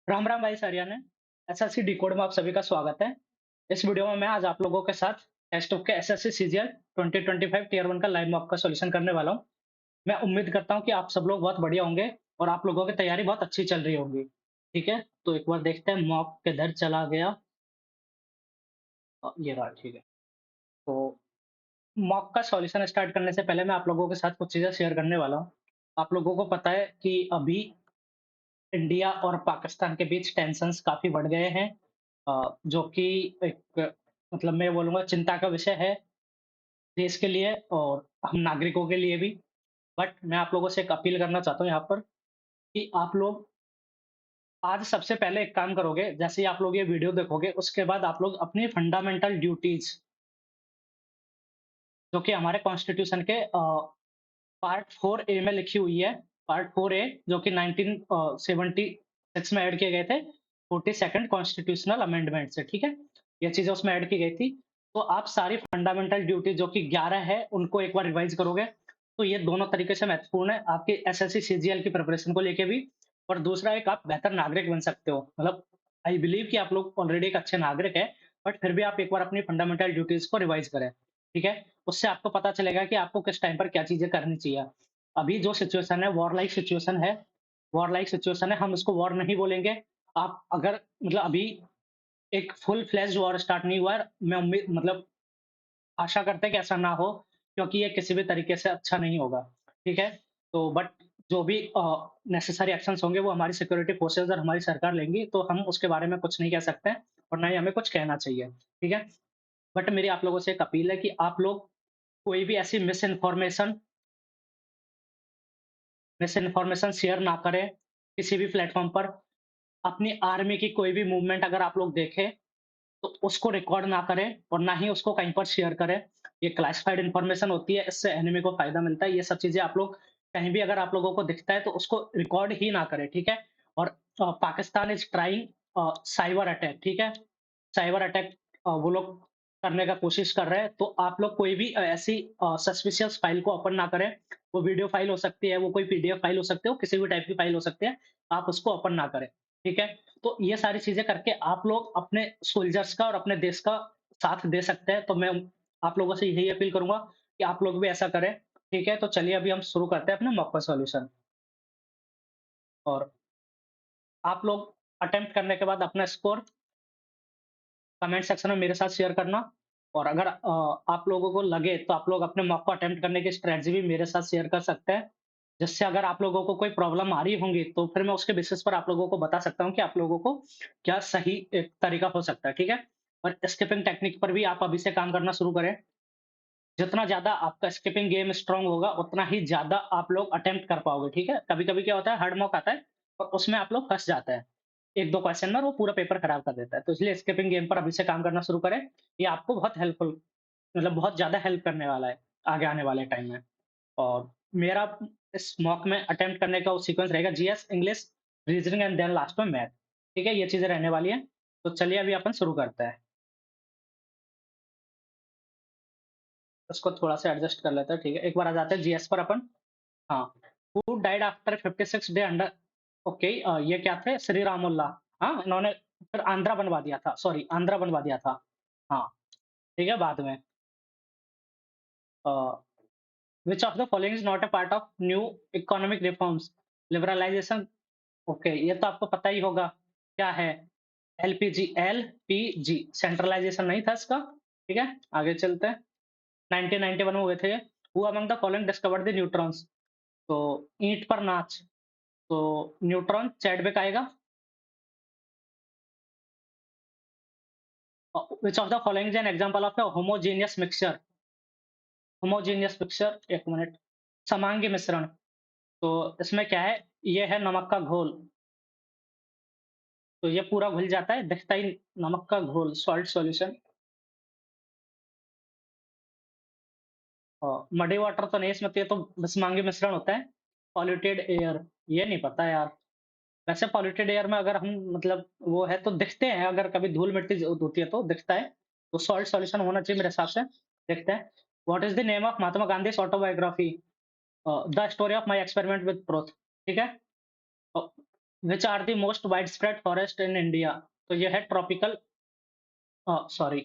राम राम भाई सारियाने। SSC decode में आप सभी का स्वागत है। इस वीडियो में मैं आज आप लोगों के साथ टेस्ट बुक के एसएससी सीजीएल 2025 टीयर 1 का लाइव मॉक का सॉल्यूशन करने वाला हूं। मैं उम्मीद करता हूं कि आप सब लोग बहुत बढ़िया होंगे और आप लोगों की तैयारी बहुत अच्छी चल रही होगी। ठीक है, तो एक बार देखते हैं मॉक किधर चला गया। ये रहा, ठीक है। तो मॉक का सॉल्यूशन स्टार्ट करने से पहले मैं आप लोगों के साथ कुछ चीजें शेयर करने वाला हूँ। आप लोगों को पता है कि अभी इंडिया और पाकिस्तान के बीच टेंशन्स काफ़ी बढ़ गए हैं, जो कि एक मतलब मैं बोलूँगा चिंता का विषय है देश के लिए और हम नागरिकों के लिए भी। बट मैं आप लोगों से एक अपील करना चाहता हूँ यहाँ पर कि आप लोग आज सबसे पहले एक काम करोगे, जैसे ही आप लोग ये वीडियो देखोगे, उसके बाद आप लोग अपनी फंडामेंटल ड्यूटीज़ जो कि हमारे कॉन्स्टिट्यूशन के पार्ट 4 ए में लिखी हुई है। पार्ट 4 ए जो कि 1976 में ऐड किए गए थे 42nd कॉन्स्टिट्यूशनल अमेंडमेंट से, ठीक है? ये चीज़ें उसमें ऐड की गई थी। तो आप सारी फंडामेंटल ड्यूटी जो कि 11 है, उनको एक बार रिवाइज़ करोगे, तो ये दोनों तरीके से महत्वपूर्ण है, आपकी एसएससी सीजीएल की प्रिपरेशन को लेके भी। और दूसरा एक आप बेहतर नागरिक बन सकते हो। मतलब आई बिलीव कि आप लोग ऑलरेडी एक अच्छे नागरिक हैं, बट फिर भी आप एक बार अपनी फंडामेंटल ड्यूटीज़ को रिवाइज़ करें, ठीक है? उससे आपको पता चलेगा कि आपको किस टाइम पर क्या चीज़ें करनी चाहिए। अभी जो सिचुएशन है वॉर लाइक सिचुएशन है, हम इसको वॉर नहीं बोलेंगे। आप अगर मतलब अभी एक फुल फ्लेज्ड वॉर स्टार्ट नहीं हुआ है, मैं उम्मीद मतलब आशा करते हैं कि ऐसा ना हो, क्योंकि ये किसी भी तरीके से अच्छा नहीं होगा, ठीक है? तो बट जो भी नेसेसरी एक्शंस होंगे वो हमारी सिक्योरिटी फोर्सेस और हमारी सरकार लेंगी, तो हम उसके बारे में कुछ नहीं कह सकते हैं और ना ही हमें कुछ कहना चाहिए, ठीक है? बट मेरी आप लोगों से एक अपील है कि आप लोग कोई भी ऐसी मिस इन्फॉर्मेशन शेयर ना करें किसी भी प्लेटफ़ॉर्म पर। अपनी आर्मी की कोई भी मूवमेंट अगर आप लोग देखें, तो उसको रिकॉर्ड ना करें और ना ही उसको कहीं पर शेयर करें। ये क्लासिफाइड इन्फॉर्मेशन होती है, इससे एनिमी को फ़ायदा मिलता है। ये सब चीज़ें आप लोग कहीं भी अगर आप लोगों को दिखता है, तो उसको रिकॉर्ड ही ना करें, ठीक है? और Pakistan is trying cyber attack, ठीक है? साइबर अटैक वो लोग करने का कोशिश कर रहे हैं, तो आप लोग कोई भी ऐसी सस्पिशियस फाइल को ओपन ना करें। वो वीडियो फाइल हो सकती है, वो कोई पीडीएफ फाइल हो सकती है, वो किसी भी टाइप की फाइल हो सकती है, आप उसको ओपन ना करें, ठीक है? तो ये सारी चीज़ें करके आप लोग अपने सोल्जर्स का और अपने देश का साथ दे सकते हैं, तो मैं आप लोगों से यही अपील करूँगा कि आप लोग भी ऐसा करें, ठीक है? तो चलिए अभी हम शुरू करते हैं अपना मॉक का सॉल्यूशन। और आप लोग अटेम्प्ट करने के बाद अपना स्कोर कमेंट सेक्शन में मेरे साथ शेयर करना। और अगर आप लोगों को लगे तो आप लोग अपने मॉक को अटेम्प्ट करने की स्ट्रेटजी भी मेरे साथ शेयर कर सकते हैं। जिससे अगर आप लोगों को कोई प्रॉब्लम आ रही होंगी, तो फिर मैं उसके बेसिस पर आप लोगों को बता सकता हूँ कि आप लोगों को क्या सही एक तरीका हो सकता है, ठीक है? और स्किपिंग टेक्निक पर भी आप अभी से काम करना शुरू करें। जितना ज़्यादा आपका स्किपिंग गेम स्ट्रॉन्ग होगा, उतना ही ज़्यादा आप लोग अटेम्प्ट कर पाओगे, ठीक है? कभी-कभी क्या होता है, हार्ड मॉक आता है और उसमें आप लोग फँस जाते हैं। 1-2 क्वेश्चन में और वो पूरा पेपर खराब कर देता है। तो इसलिए स्किपिंग गेम पर अभी से काम करना शुरू करें। ये आपको बहुत हेल्पफुल मतलब बहुत ज़्यादा हेल्प करने वाला है, आगे आने वाले टाइम में। और मेरा इस मॉक में अटेम्प्ट करने का वो सीक्वेंस रहेगा GS, English, reasoning and then last में मैथ। ठीक है? ये चीज़ें रहने वाली हैं। तो चलिए अभी अपन शुरू करते हैं। इसको थोड़ा-सा एडजस्ट कर लेते हैं, ठीक है? एक बार आ जाते हैं जीएस पर अपन। हाँ, who died after 56 day under okay, ये क्या थे? श्री रामुल्ला। हाँ, इन्होंने फिर आंध्रा बनवा दिया था, सॉरी आंध्रा बनवा दिया था। हाँ, ठीक है, बाद में। Uh, which of the following is not a part of new economic reforms? Liberalisation, okay, ये तो आपको पता ही होगा, क्या है? एलपीजी, एलपीजी, सेंट्रलाइज़ेशन नहीं था इसका, ठीक है? आगे चलते हैं। 1991 में हुए थे ये। Who among the following discovered the neutrons? तो ईंट पर नाच, तो न्यूट्रॉन चैडविक आएगा। Which of the following is an example of a homogeneous mixture? Homogeneous mixture, 1 minute, समांगी मिश्रण। तो इसमें क्या है? ये है नमक का घोल, तो ये पूरा घुल जाता है, दिखता ही नमक का घोल, सॉल्ट सॉल्यूशन। मडी वाटर तो नहीं इसमें, तो ये तो बिस्मांगी मिश्रण होता है। पॉल्यूटेड एयर, ये नहीं पता यार। वैसे पॉल्यूटेड एयर में अगर हम मतलब वो है तो दिखते हैं, अगर कभी धूल मिट्टी जो होती है तो दिखता है। तो सॉल्ट सॉल्यूशन होना चाहिए मेरे हिसाब से। देखते हैं। What is the name of Mahatma Gandhi's autobiography? The story of my experiment with truth, ठीक है? Which are the most widespread forest in India? तो ये है ट्रॉपिकल सॉरी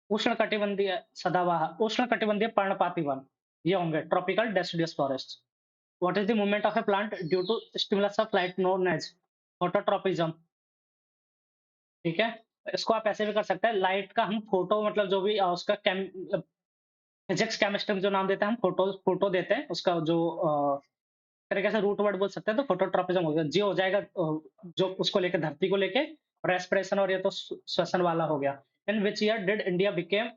उष्णकटिबंधीय सदाबहार उष्णकटिबंधीय पर्णपाती वन, ये होंगे tropical deciduous forest. What is the movement of a plant due to stimulus of light known as phototropism? ठीक है? इसको आप ऐसे भी कर सकते हैं, लाइट का हम फोटो मतलब जो भी उसका फिजिक्स केमिस्ट्री में जो नाम देते हैं हम फोटो फोटो देते हैं उसका जो तरीके से रूट वर्ड बोल सकते हैं, तो फोटोट्रॉपिज्म हो गया। जी हो जाएगा जो उसको लेके धरती को लेके, और रेस्पिरेशन और ये तो श्वसन वाला हो गया। In which year did India became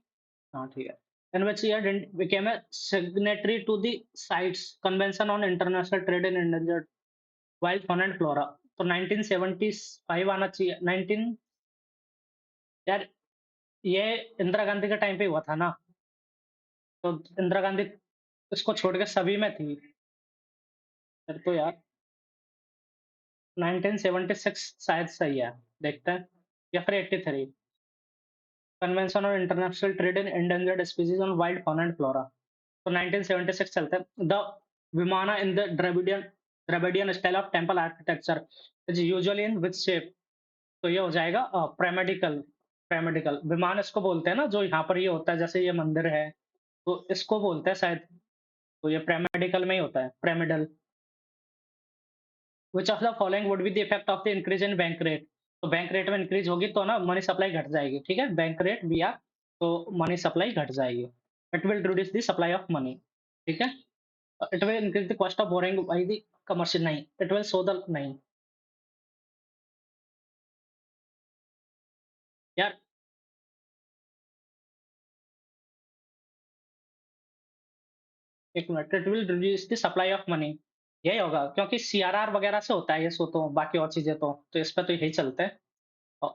हाँ, ठीक है। In which year did became a signatory to the CITES convention on international trade in endangered wild fauna and flora? तो 1975 आना चाहिए। 19 यार, ये इंदिरा गांधी के टाइम पे हुआ था ना, तो इंदिरा गांधी इसको छोड़ के सभी में थी। फिर तो यार 1976 शायद सही है, देखते हैं, या फिर 83। Convention on international trade in endangered species on wild fauna and flora, तो 1976 चलते हैं। The vimana in the Dravidian style of temple architecture is usually in which shape? तो ये हो जाएगा पिरामिडिकल। पिरामिडिकल विमान इसको बोलते हैं ना, जो यहाँ पर ये होता है, जैसे ये मंदिर है, तो इसको बोलते हैं शायद। तो ये पिरामिडिकल में ही होता है, pyramidal. Which of the following would be the effect of the increase in bank rate? तो बैंक रेट में इंक्रीज होगी तो ना मनी सप्लाई घट जाएगी, ठीक है? बैंक रेट भी तो मनी सप्लाई घट जाएगी। It will reduce the supply of money, ठीक है? It will increase the cost of boring by the commercial, नहीं, इट विल सो द नहीं। यार एक minute, it will reduce the supply of money, यही होगा क्योंकि सीआरआर वगैरह से होता है ये, सो तो बाकी और चीजें तो इस पे तो यही चलते हैं।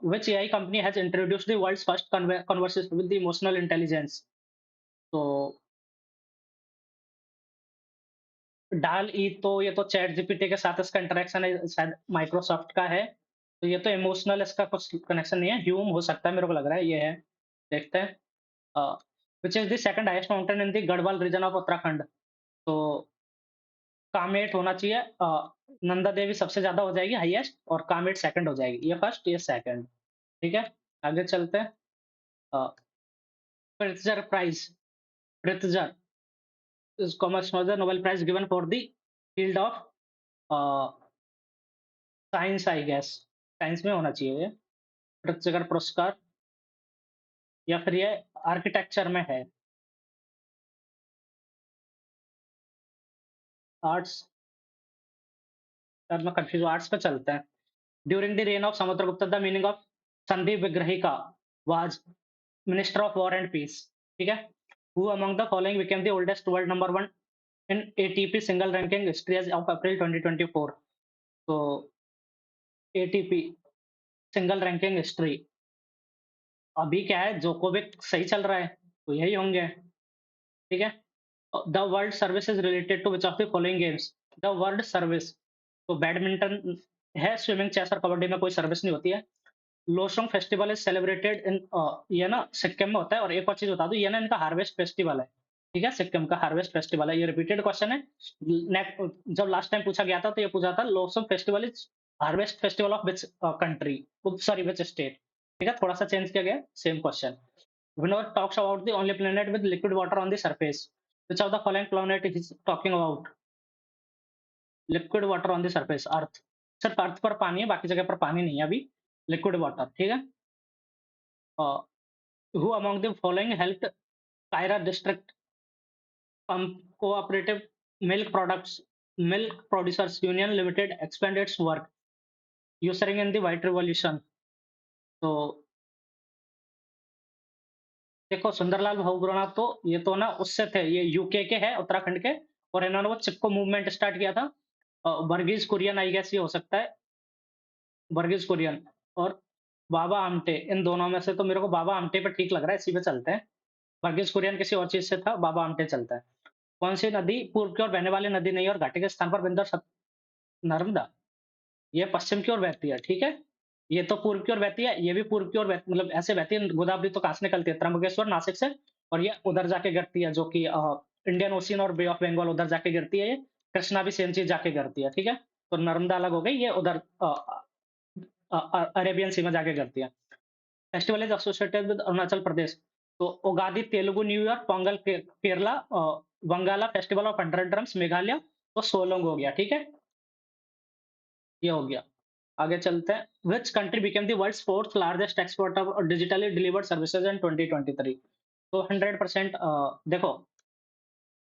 Which AI company has introduced the world's first conversation with the emotional intelligence? तो डाल ई तो ये तो चैट जीपीटी के साथ इसका इंटरेक्शन है, शायद माइक्रोसॉफ्ट का है, तो ये तो इमोशनल इसका कुछ कनेक्शन नहीं है। ह्यूम हो सकता है, मेरे को लग रहा है ये है। देखते हैं। Which is the second highest mountain in the Garhwal region of Uttarakhand? तो कामेट होना चाहिए। नंदा देवी सबसे ज्यादा हो जाएगी हाईएस्ट, और कामेट सेकंड हो जाएगी, ये फर्स्ट ये सेकंड। ठीक है, आगे चलते हैं। Pritzker prize, Pritzker is commerce was the Nobel Prize given for the field of science, I guess science में होना चाहिए ये पृथ्वीकर पुरस्कार, या फिर ये आर्किटेक्चर में है? आर्ट्स, यार मैं कंफ्यूज, आर्ट्स पे चलते हैं। During the reign of Samudragupta the meaning of sandhi vigrahika was minister of war and peace, ठीक है? Who among the following became the oldest world number one in ATP single ranking history as of April 2024? तो ATP single ranking history अभी क्या है, Djokovic सही चल रहा है, तो यही होंगे, ठीक है? The world service is related to which of the following games? The world service, तो बैडमिंटन है, स्विमिंग, चेस और कबड्डी में कोई सर्विस नहीं होती है। Losoong festival is celebrated in, ये ना सिक्किम में होता है। और एक और चीज बता दूं, ये ना इनका हार्वेस्ट फेस्टिवल है, ठीक है? सिक्किम का हार्वेस्ट फेस्टिवल है, ये रिपीटेड क्वेश्चन है। जब लास्ट टाइम पूछा गया था तो ये पूछा था Losoong festival is harvest festival of which country, sorry which state, ठीक है? थोड़ा सा चेंज किया गया, same question. Vinod talks about the only planet with liquid water on the surface. Which of the following planet is talking about? Liquid water on the surface, Earth. सिर्फ अर्थ पर पानी है, बाकी जगह पर पानी नहीं है अभी। लिक्विड वाटर, ठीक है? Who among the following helped Kaira district cooperative milk products milk producers union limited expand its work ushering in the white revolution? तो देखो, सुंदरलाल बहुगुणा तो ये तो ना उससे थे, ये यूके के है, उत्तराखंड के, और इन्होंने वो चिपको मूवमेंट स्टार्ट किया था। वर्गीज कुरियन आई गेस ये हो सकता है, वर्गीज कुरियन। और बाबा आमटे, इन दोनों में से तो मेरे को बाबा आमटे पे ठीक लग रहा है, इसी पे चलते हैं। वर्गीज कुरियन किसी और चीज से था, बाबा आमटे चलता है। कौन सी नदी पूर्व की ओर बहने वाली नदी नहीं है और घाटी के स्थान पर बिंदु नर्मदा, ये पश्चिम की ओर बहती है, ठीक है? ये तो पूर्व की ओर बहती है, ये भी पूर्व की ओर मतलब ऐसे बहती है। गोदावरी तो कहाँ से निकलती है? त्र्यंबकेश्वर, नासिक से, और ये उधर जाके गिरती है, जो कि इंडियन ओशियन और बे ऑफ बंगाल उधर जाके गिरती है ये। कृष्णा भी सेम चीज जाके गिरती है, ठीक है? तो नर्मदा अलग हो गई, ये उधर अरेबियन सी में जाके गिरती है। Festival is associated with Arunachal Pradesh. तो Ugadi, Telugu new year, Pongal Kerala, Wangala festival of 100 drums Meghalaya, तो सोलोंग हो गया, ठीक है? ये हो गया। आगे चलते हैं। Which country became the world's 4th largest exporter of digitally delivered services in 2023? तो 100% देखो,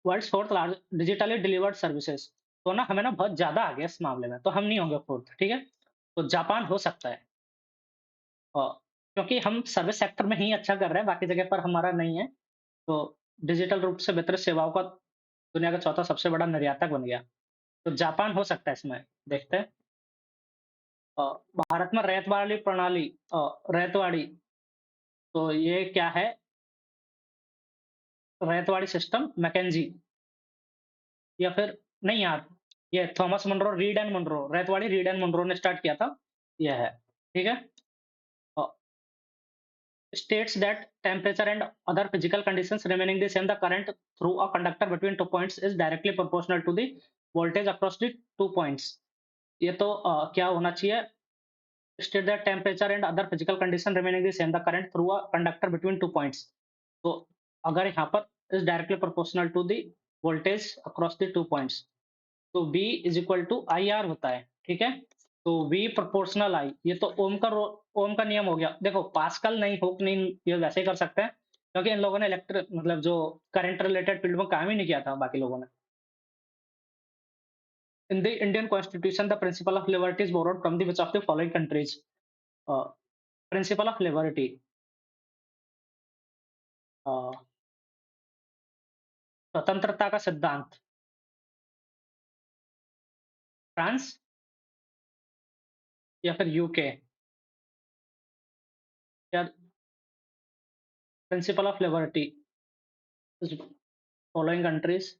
world's 4th large digitally delivered services, तो ना हमें ना बहुत ज़्यादा आ गया इस मामले में, तो हम नहीं होंगे 4th, ठीक है? तो जापान हो सकता है। अ, क्योंकि हम सर्विस सेक्टर में ही अच्छा कर रहे हैं, बाकी जगह पर हमारा नहीं है। तो डिजिटल रूप से बेहतर सेवाओं का दुनिया का चौथा सबसे बड़ा निर्यातक बन गया। तो जापान हो सकता है इसमें, देखते हैं। अ, भारत में रैयत वाली प्रणाली, रैयतवाड़ी, तो ये क्या है? रैयतवाड़ी सिस्टम मैकेंजी, या फिर नहीं यार, ये Thomas Munro, Reid and Munro, Ryotwari Reid and Munro ने स्टार्ट किया था, ये है, ठीक है? अ, states that temperature and other physical conditions remaining the same, the current through a conductor between 2 points is directly proportional to the voltage across the 2 points. ये तो क्या होना चाहिए? State that temperature and other physical condition remaining the same, the current through a conductor between 2 points. तो अगर यहाँ पर is directly proportional to the voltage across the 2 points, तो V is equal to I R होता है, ठीक है? तो V प्रोपोर्शनल आई, ये तो ओम का नियम हो गया। देखो पास्कल नहीं, हुक नहीं, ये वैसे ही कर सकते हैं, क्योंकि इन लोगों ने इलेक्ट्रिक मतलब जो करंट रिलेटेड फील्ड में काम ही नहीं किया था बाकी लोगों ने। In the Indian constitution the principle of liberty is borrowed from the which of the following countries? Principle of liberty, स्वतंत्रता का सिद्धांत, फ्रांस या फिर यूके, या principle of liberty following countries?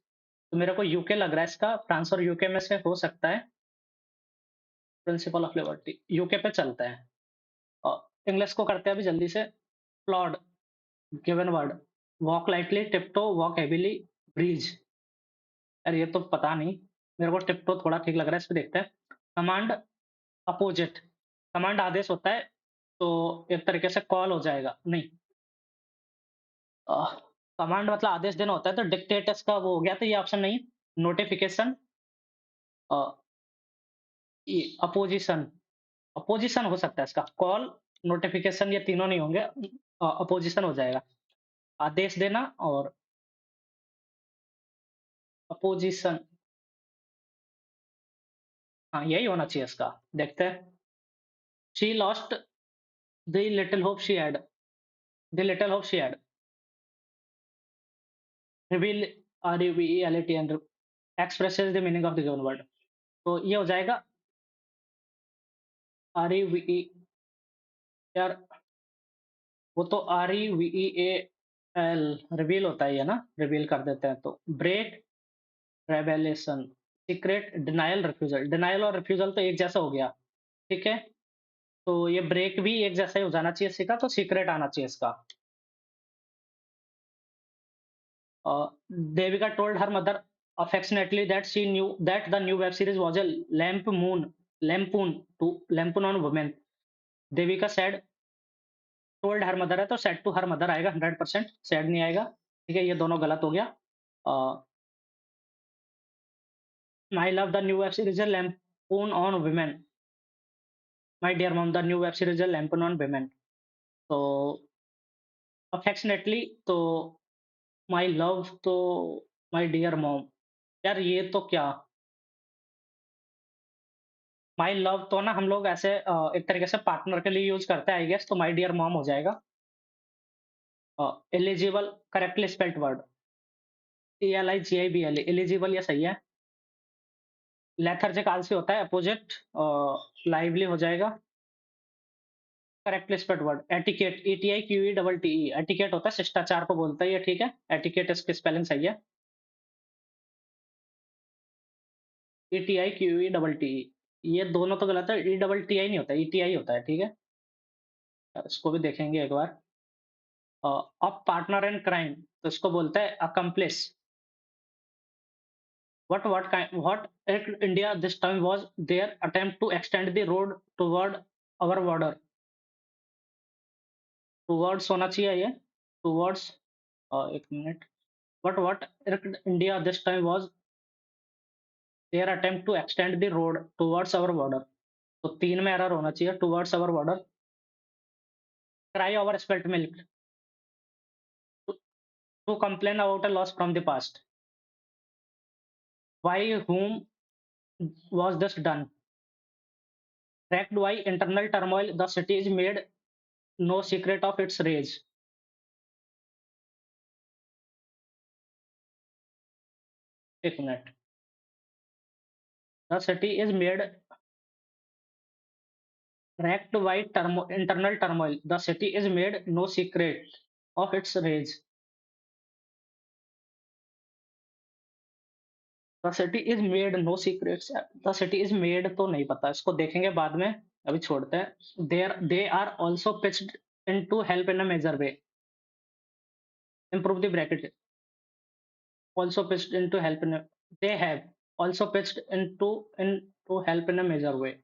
तो मेरे को यूके लग रहा है इसका, फ्रांस और यूके में से हो सकता है। प्रिंसिपल ऑफ लिबर्टी, यूके पे चलते हैं। इंग्लिश को करते हैं अभी जल्दी से। Plod, given word, walk lightly, tiptoe, walk heavily, breeze. यार ये तो पता नहीं, मेरे को टिप्टो थोड़ा ठीक लग रहा है, इस पे देखते हैं। कमांड, अपोजिट, कमांड आदेश होता है, तो एक तरीके से कॉल हो जाएगा, नहीं, कमांड मतलब आदेश देना होता है, तो डिक्टेट इसका वो हो गया, तो ये ऑप्शन नहीं। नोटिफिकेशन, अपोजिशन, अपोजिशन हो सकता है इसका, कॉल, नोटिफिकेशन, ये तीनों नहीं होंगे, अपोजिशन हो जाएगा। आदेश देना और अपोजिशन, हाँ, यही होना चाहिए इसका, देखते हैं। She lost the little hope she had, the little hope she had, reveal, REVELAT and expresses the meaning of the given word, तो ये हो जाएगा REVE। यार वो तो REVEAL, रिवील होता है ये ना, रिवील कर देते हैं, तो break, revelation, secret, denial, refusal, denial और रिफ्यूजल तो एक जैसा हो गया, ठीक है? तो ये ब्रेक भी एक जैसा ही हो जाना चाहिए इसका, तो सीक्रेट आना चाहिए इसका। Devika told her mother affectionately that she knew that the new web series was a lampoon on women. Devika said told her mother है, तो said to her mother आएगा 100%, said नहीं आएगा, ठीक है? ये दोनों गलत हो गया। My love, the new web series is a lampoon on women. My dear mom, the new web series is a lampoon on women. तो affectionately, तो my love, तो my dear mom। यार ये तो क्या, माई लव तो ना हम लोग ऐसे एक तरीके से पार्टनर के लिए यूज़ करते हैं आई गेस, तो माय डियर मॉम हो जाएगा। Eligible, correctly spelled word, ELIGIBLE, eligible, ये सही है। लेथर्जिक आलसी होता है अपोजिट, लाइवली हो जाएगा। Correctly spelled word, etiquette, ETIQUETTE, etiquette होता है शिष्टाचार को बोलता है, ये ठीक है, एटिकेट इसकी स्पेलिंग सही है। ETIQUETTE, ये दोनों तो गलत है, ETTI नहीं होता, ETI होता है, ठीक है? इसको भी देखेंगे एक बार। अब पार्टनर इन क्राइम, तो इसको बोलते हैं accomplish. what at India this time was their attempt to extend the road toward our border. Towards होना चाहिए ये, towards, 1 minute. What at India this time was their attempt to extend the road towards our border. तो 3 में error होना चाहिए, towards our border. Cry over spilt milk. To, to complain about a loss from the past. By whom was this done? Tracked by internal turmoil, the city is made no secret of its rage. एक minute. The city is made racked by internal turmoil. The city is made no secret of its rage. The city is made no secrets. The city is made तो नहीं पता, इसको देखेंगे बाद में, अभी छोड़ते हैं. They are also pitched in to help in a major way. Improve the bracket. Also pitched in to help in a, they have also pitched in to help in a major way.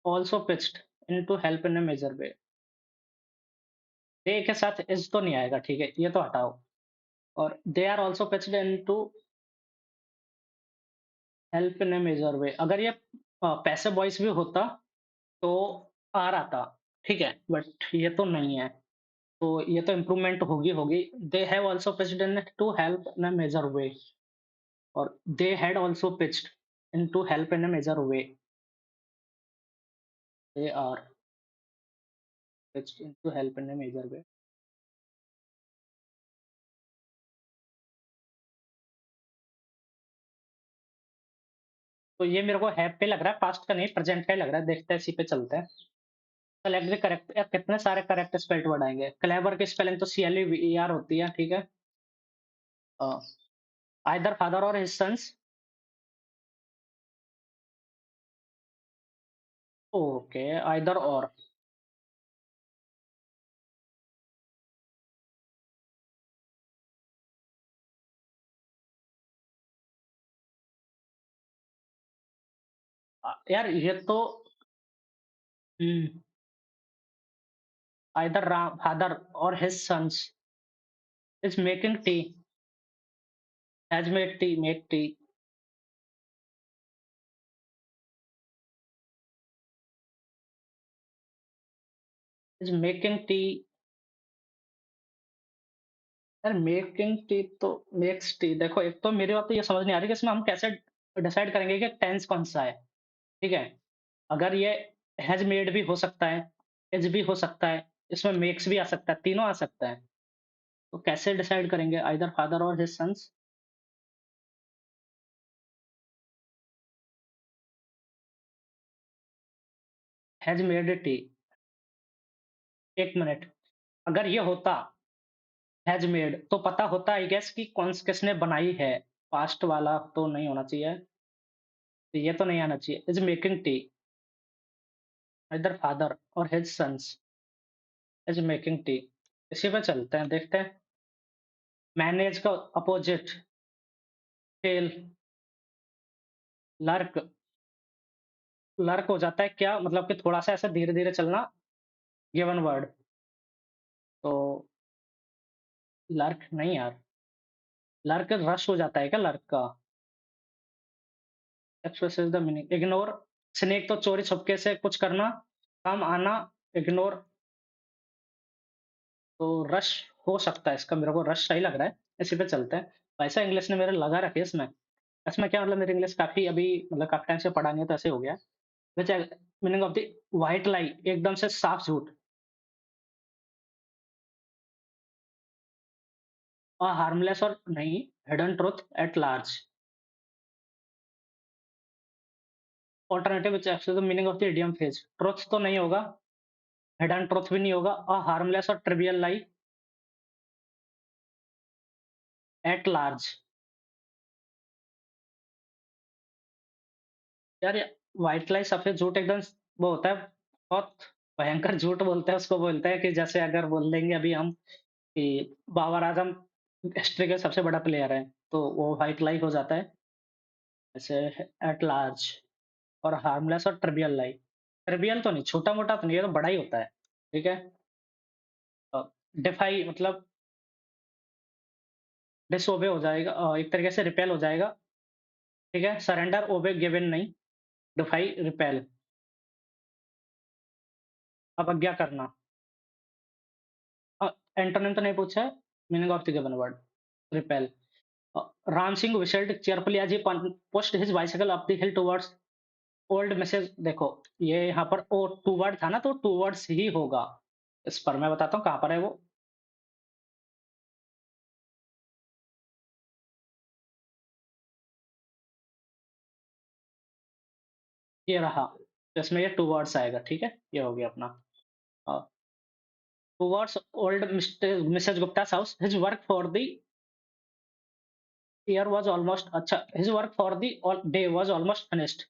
Also pitched in to help in a major way. They के साथ is तो नहीं आएगा, ठीक है, ये तो हटाओ. और they are also pitched in to help in a major way. अगर ये पैसिव वॉइस भी होता तो आ रहा था, ठीक है, बट ये तो नहीं है. तो ये तो इम्प्रूवमेंट होगी होगी. They have also pitched in to help in a major way, और they had also pitched in to help in a major way. They are pitched in to help in a major way. तो ये मेरे को have पे लग रहा है, past का नहीं, प्रेजेंट का ही लग रहा है. देखते हैं, इसी पे चलते हैं. Select the correct. यार कितने सारे करेक्ट स्पेल्ड वर्ड आएंगे. क्लेवर की स्पेलिंग तो CLEVER होती है, ठीक है. आइदर फादर और हिज सन्स. ओके, आइदर और. यार ये तो आइदर फादर और his sons is making tea. Has made tea, make tea. Is making tea. यार मेकिंग टी तो मेक्स टी. देखो, एक तो मेरी बात तो ये समझ नहीं आ रही कि इसमें हम कैसे डिसाइड करेंगे कि टेंस कौन सा है, ठीक है. अगर ये हैज मेड भी हो सकता है, इज भी हो सकता है, इसमें मेक्स भी आ सकता है, तीनों आ सकता है. तो कैसे डिसाइड करेंगे. आइदर फादर और his sons. Has made tea. एक मिनट. अगर ये होता हैज मेड तो पता होता आई गेस कि कौन किसने बनाई है. पास्ट वाला तो नहीं होना चाहिए, तो ये तो नहीं आना चाहिए. Is making tea. इधर फादर और his sons is making tea. इसी पे चलते हैं, देखते हैं. मैनेज का अपोजिट फेल. लर्क. लर्क हो जाता है क्या, मतलब कि थोड़ा सा ऐसे धीरे धीरे चलना. Given word. तो लर्क नहीं यार. लर्क रश हो जाता है क्या लर्क का. Express the meaning. Ignore. Snake तो चोरी छुपके से कुछ करना, काम आना. इग्नोर. तो रश हो सकता है इसका, मेरे को रश सही लग रहा है. इसी पे चलते हैं. वैसा इंग्लिश ने मेरे लगा रखी है इसमें. इसमें क्या मतलब, मेरी इंग्लिश काफी अभी मतलब काफी टाइम से पढ़ा नहीं है, तो ऐसे हो गया. वैसे मीनिंग ऑफ द व्हाइट लाई, एकदम से साफ झूठ. और हार्मलेस और नहीं. Hidden truth at large. Alternative which express the meaning of the idiom phrase. Truth तो नहीं होगा, हिडन ट्रुथ भी नहीं होगा, और हार्मलेस और ट्रिवियल लाई एट लार्ज. यार ये व्हाइट लाई, सफेद झूठ, एकदम वो होता है बहुत भयंकर झूठ बोलते हैं उसको. बोलते हैं कि जैसे अगर बोल देंगे अभी हम कि बाबर आजम हिस्ट्री के सबसे बड़ा प्लेयर है, तो वो व्हाइट लाई हो जाता है। जैसे एट लार्ज और हार्मलेस और ट्रिवियल लाई। ट्रिवियल तो नहीं, छोटा-मोटा तो नहीं, ये तो बड़ा ही होता है, ठीक है? अ, डिफाई मतलब डिसओबे हो जाएगा, एक तरीके से रिपेल हो जाएगा, ठीक है? सरेंडर, ओबे, गिव इन नहीं, डिफाई, रिपेल, अवज्ञा करना। एंटोनिम तो नहीं पूछा है, meaning of the given word, repel. Ram Singh whistled cheerfully as he pushed his bicycle up the hill towards old message. देखो, ये यहाँ पर ओ टू वर्ड था ना, तो टू वर्ड्स ही होगा। इस पर मैं बताता हूँ कहाँ पर है वो। ये रहा, तो इसमें ये टू वर्ड्स आएगा, ठीक है? ये हो गया अपना। Towards old Mrs Gupta's house, his work for the year was almost, अच्छा, his work for the day was almost finished.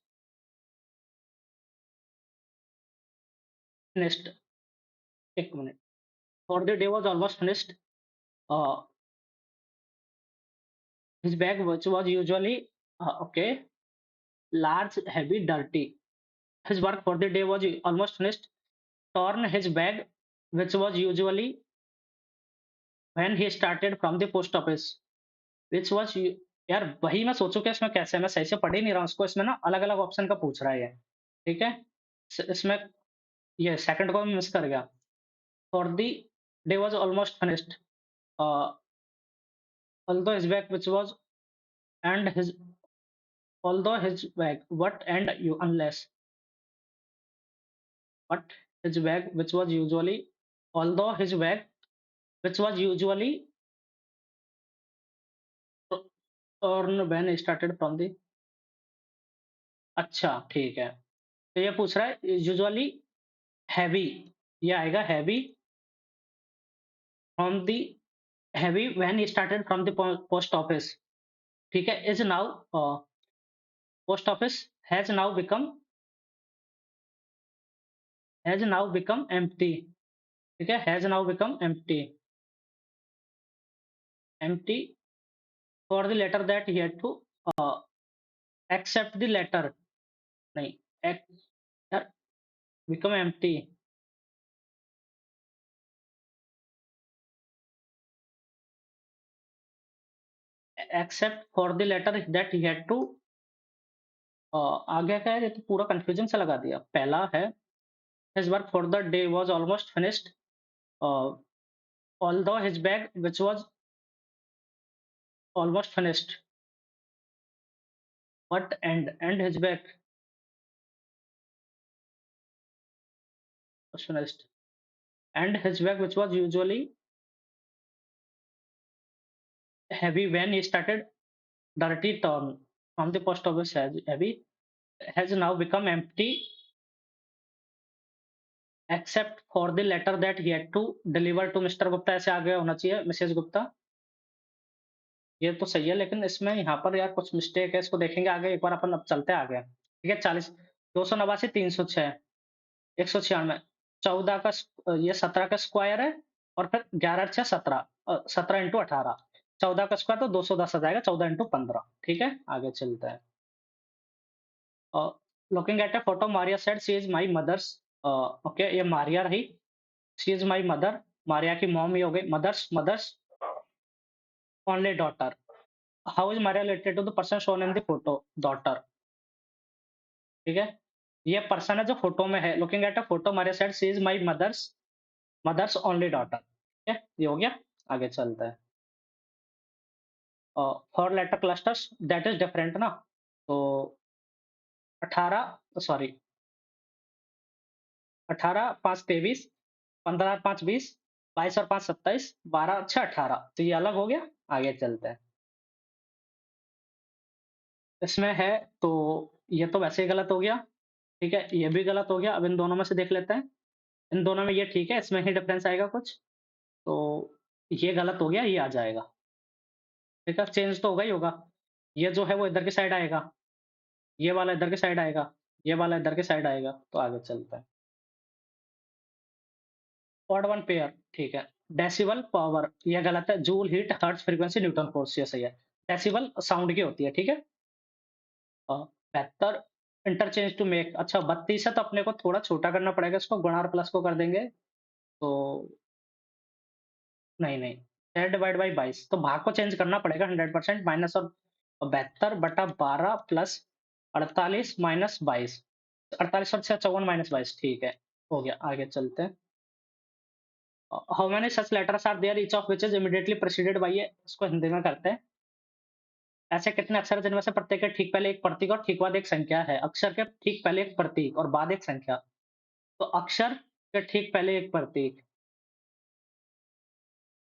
Finished, एक minute, for the day was almost finished. His bag which was usually, okay, large, heavy, dirty. His work for the day was almost finished. Torn his bag, which was usually when he started from the post office, which was यार वही मैं सोचूं कि इसमें कैसे है, मैं सही से पढ़ ही नहीं रहा हूँ इसको। इसमें ना अलग अलग ऑप्शन का पूछ रहा है ये, ठीक है? इसमें ये सेकंड को मैं मिस कर गया। For the day was almost finished, although his bag which was and his although his bag what and you unless what his bag which was usually although his bag which was usually earned when started from the, अच्छा ठीक है। तो ये पूछ रहा है usually heavy, ये आएगा heavy from the heavy when he started from the post office, ठीक है? Is now post office has now become empty, ठीक है? Has now become empty, empty for the letter that he had to accept the letter, नहीं, यार, become empty, except for the letter that he had to, आगे क्या है, ये तो पूरा कंफ्यूजन सा लगा दिया। पहला है his work for the day was almost finished, uh, although his bag which was almost finished, but and his bag was finished, and his bag which was usually heavy when he started dirty turn from the post office has heavy has now become empty except for the letter that he had to deliver to Mr. Gupta, ऐसे आगे होना चाहिए Mrs Gupta. ये तो सही है, लेकिन इसमें यहाँ पर यार कुछ मिस्टेक है, इसको देखेंगे आगे। एक बार अपन अब चलते हैं आगे, ठीक है? 40, 289, 306, 196, 14 का ये 17 का स्क्वायर है, और फिर 11 6 17, 17 इंटू 18, 14 का स्क्वायर तो 210 आ जाएगा, 14 इंटू 15, ठीक है? आगे चलते हैं। Looking at a photo, Maria said she is my mother's, okay, ये मारिया रही, she is my mother, Maria की मॉम ही हो गई, mother's mother's only daughter. How is Maria related to the person shown in the photo, daughter, ठीक है? ये person है जो फोटो में है। Looking at a photo, Maria said she is my mother's mother's only daughter, ठीक है? ये हो गया। आगे चलते हैं। Four letter clusters that is different ना, तो 18, सॉरी, 18 5 23, 15 5 20, 22 और 5 27, 12 6 18, तो ये अलग हो गया। आगे चलते हैं। इसमें है, तो ये तो वैसे ही गलत हो गया, ठीक है? ये भी गलत हो गया। अब इन दोनों में से देख लेते हैं। इन दोनों में ये ठीक है, इसमें ही डिफरेंस आएगा कुछ, तो ये गलत हो गया, ये आ जाएगा, ठीक है? चेंज तो होगा ही होगा। ये जो है वो इधर की साइड आएगा, ये वाला इधर की साइड आएगा, ये वाला इधर की साइड आएगा, तो आगे चलते हैं। ऑड वन पेयर, ठीक है। डेसिबल पावर ये गलत है, joule, heat, hertz, frequency, Newton force ये सही है। डेसिबल साउंड की होती है, ठीक है? अ, बेहतर इंटरचेंज टू मेक अच्छा 32 है तो अपने को थोड़ा छोटा करना पड़ेगा इसको, गुणा और प्लस को कर देंगे, तो नहीं, नहीं, 10 डिवाइड बाई 22 तो भाग को चेंज करना पड़ेगा 100% माइनस और 72 बटा 12 प्लस 48 माइनस 22 48 और 6 54 माइनस 22 ठीक है, हो गया, आगे चलते हैं। How many such letters are there each of which is immediately preceded by a इसको हिंदी में करते हैं। ऐसे कितने अक्षर हैं जिनमें से प्रत्येक के ठीक पहले एक प्रतीक और ठीक बाद एक संख्या है? अक्षर के ठीक पहले एक प्रतीक और बाद एक संख्या। तो अक्षर के ठीक पहले एक प्रतीक,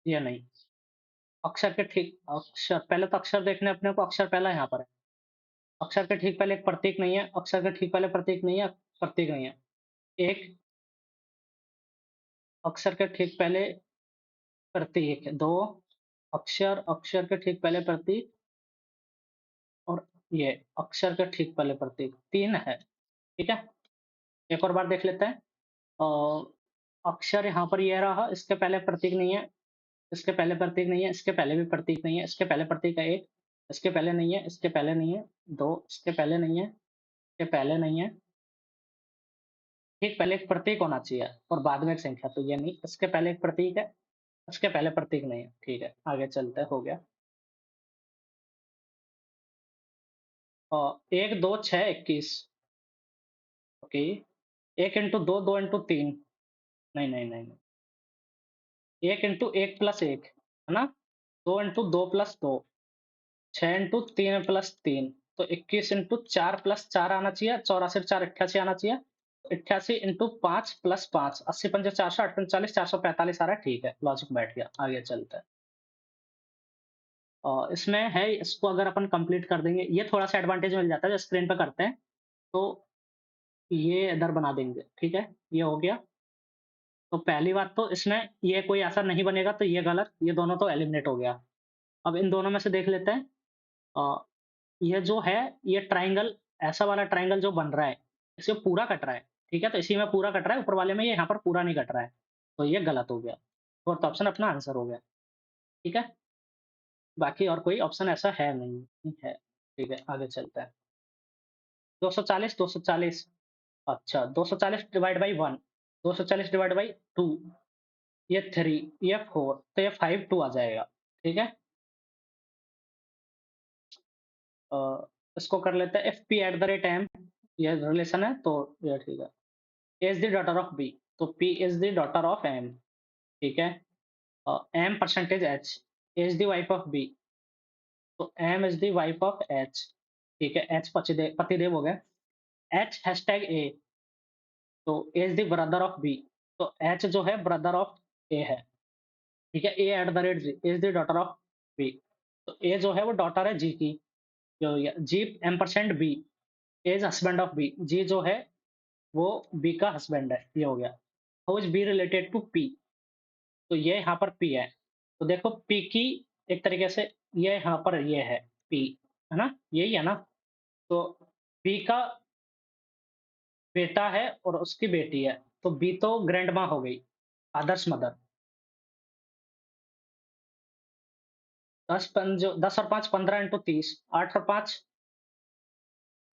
ये नहीं। अक्षर के ठीक अक्षर पहले तो अक्षर देखने अपने को अक्षर पहला यहाँ पर है। अक्षर के ठीक पहले एक प्रतीक नहीं है, अक्षर के ठीक पहले प्रतीक नहीं है, प्रतीक नहीं है। एक अक्षर के ठीक पहले प्रतीक, 2 अक्षर, अक्षर के ठीक पहले प्रतीक और ये अक्षर के ठीक पहले प्रतीक 3 है, ठीक है? एक और बार देख लेते हैं। अक्षर यहाँ पर ये रहा, इसके पहले प्रतीक नहीं है, इसके पहले प्रतीक नहीं है, इसके पहले भी प्रतीक नहीं है, इसके पहले प्रतीक है 1, इसके पहले नहीं है, इसके पहले नहीं है, 2 इसके पहले नहीं है, इसके पहले नहीं है। ठीक पहले एक प्रतीक होना चाहिए और बाद में एक संख्या, तो ये नहीं, इसके पहले एक प्रतीक है, इसके पहले प्रतीक नहीं है, ठीक है, आगे चलते हैं, हो गया। 1, 2, 6, 21 ओके, 1 इंटू 2, 2 इंटू 3 नहीं, नहीं, नहीं, नहीं, 1 इंटू 1 प्लस 1 है ना? 2 इंटू 2 प्लस 2 6 इंटू 3 प्लस 3 तो 21 इंटू 4 प्लस 4 आना चाहिए, 84 4 88 आना चाहिए, 88 इंटू 5 प्लस 5 80 पंजे 400 8 पंजे 40 445 आ रहा है, ठीक है, लॉजिक बैठ गया, आगे चलते हैं। इसमें है, इसको अगर अपन कंप्लीट कर देंगे, ये थोड़ा-सा एडवांटेज मिल जाता है, जो स्क्रीन पे करते हैं, तो ये इधर बना देंगे, ठीक है? ये हो गया। तो पहली बात तो इसमें ये कोई ऐसा नहीं बनेगा, तो ये गलत, ये दोनों तो एलिमिनेट हो गया। अब इन दोनों में से देख लेते हैं। अ, ये जो है, ये ट्रायंगल ऐसा वाला ट्रायंगल जो बन रहा है, इसे पूरा कट रहा है, ठीक है? तो इसी में पूरा कट रहा है, ऊपर वाले में ये यहाँ पर पूरा नहीं कट रहा है, तो ये गलत हो गया। फोर्थ ऑप्शन अपना आंसर हो गया, ठीक है? बाकी और कोई ऑप्शन ऐसा है नहीं, ठीक है? ठीक है, आगे चलते हैं। 240, 240 अच्छा 240 डिवाइड बाई 1, 240 डिवाइड बाई 2 ये 3, ये 4 तो ये 5 2 आ जाएगा, ठीक है? अ, इसको कर लेते हैं FP at the rate M, ये रिलेशन है तो ये ठीक है। A is the daughter of B, तो P is the daughter of M, ठीक है? M percentage H, A is the wife of B, तो M is the wife of H, ठीक है? एच पतिदेव हो गए। एच हैशटैग ए, तो A is the brother of B, तो एच जो है ब्रदर ऑफ ए है, ठीक है? A at the rate G is the daughter of B, तो ए जो है वो डॉटर है जी की, जो G M percent B is husband of B, G जो है वो बी का हस्बैंड है, ये हो गया। How is B related to P, तो ये यहाँ पर पी है, तो देखो पी की एक तरीके से ये यहाँ पर ये है पी, है ना? यही है ना? तो बी का बेटा है और उसकी बेटी है, तो बी तो ग्रैंड माँ हो गई, आदर्श मदर। 10 और 5 15 इंटू 30, 8 और 5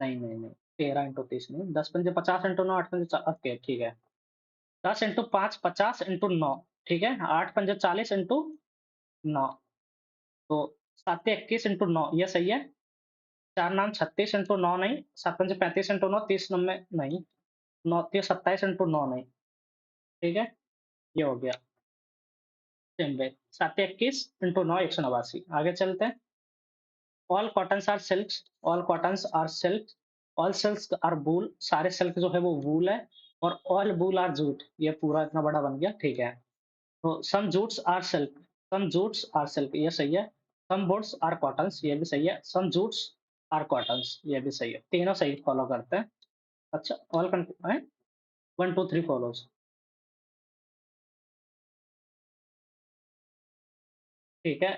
नहीं, नहीं, नहीं, 13 इंटू 30 नहीं, 10 पंजे 50 इंटू 9 8 पंजे ओके ठीक है। 10 इंटू 5 50 इंटू 9 ठीक है, 8 पंजे 40 इंटू 9 तो 7 21 इंटू 9 ये सही है। 4 नाम 36 इंटू 9 नहीं, 7 पंजे 35 इंटू 9 30 9 नहीं, 9 तीस 27 इंटू 9 नहीं, ठीक है, ये हो गया। सेम वे 7 21 इंटू 9 189 आगे चलते हैं। All cottons are silks, all cottons are silk, all silks are wool, सारे सिल्क जो है वो वूल है, और ऑल वूल आर जूट, ये पूरा इतना बड़ा बन गया, ठीक है। तो some jutes are silk, some jutes are silk ये सही है। सम वुड्स आर कॉटन्स ये भी सही है। सम जूट्स आर कॉटन्स ये भी सही है, तीनों सही फॉलो करते हैं। अच्छा ऑल है 1 2 3 फॉलोज, ठीक है।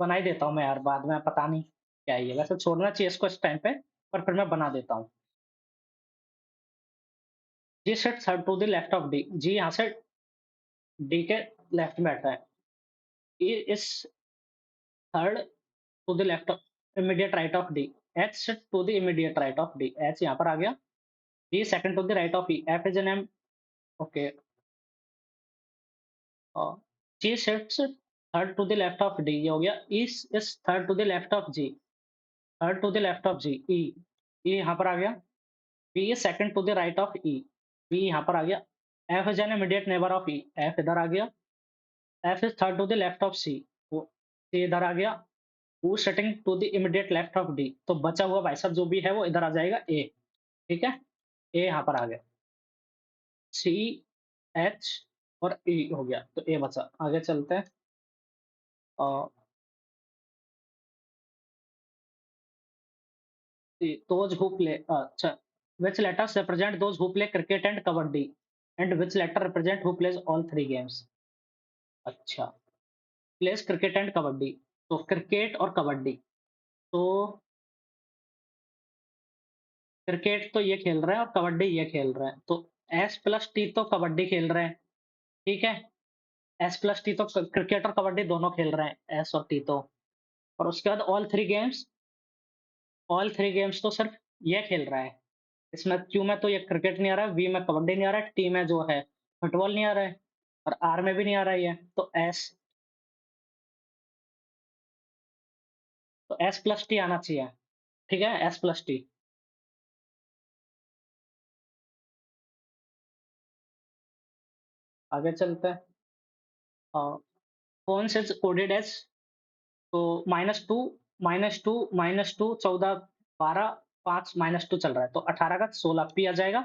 बना ही देता हूँ मैं यार, बाद में पता नहीं क्या है ये, वैसे छोड़ना चाहिए इसको इस टाइम पे, पर फिर मैं बना देता हूँ। G sit third to the left of D, G यहाँ से डी के लेफ्ट में बैठा है। E is third to the left of immediate right of D. H sit to the immediate right of D, H यहाँ पर आ गया। D second to the right of E, F is an M. Okay, G sits third to the left of D, ये हो गया। E is third to the left of G, third to the left of G, E, E यहाँ पर आ गया। B is second to the right of E, B यहाँ पर आ गया। F is an immediate neighbour of E, F इधर आ गया। F is third to the left of C, वो सी इधर आ गया। Who sitting to the immediate left of D, तो बचा हुआ भाई साहब जो भी है वो इधर आ जाएगा, ए। ठीक है, ए यहाँ पर आ गया। सी, एच और ई हो गया, तो ए बचा। आगे चलते हैं। दोज हु प्ले, अच्छा, which letters represent those who play cricket and kabaddi and which letter represent who plays all three games? अच्छा, प्लेस क्रिकेट एंड कबड्डी, तो क्रिकेट और कबड्डी, तो क्रिकेट तो ये खेल रहे हैं और कबड्डी ये खेल रहे हैं, तो एस प्लस टी तो कबड्डी खेल रहे हैं। ठीक है, एस प्लस टी तो क्रिकेट और कबड्डी दोनों खेल रहे हैं, एस और टी तो। और उसके बाद ऑल थ्री गेम्स तो सिर्फ ये खेल रहा है। इसमें क्यू में तो ये क्रिकेट नहीं आ रहा है, वी में कबड्डी नहीं आ रहा है, टी में जो है फुटबॉल नहीं आ रहा है, और आर में भी नहीं आ रहा है ये, तो एस प्लस टी आना चाहिए। ठीक है, एस प्लस टी। आगे चलते हैं। कौन से कोडेड एज, तो -2, -2, -2, 14, 12, 5, -2 चल रहा है, तो 18 का 16 पी आ जाएगा।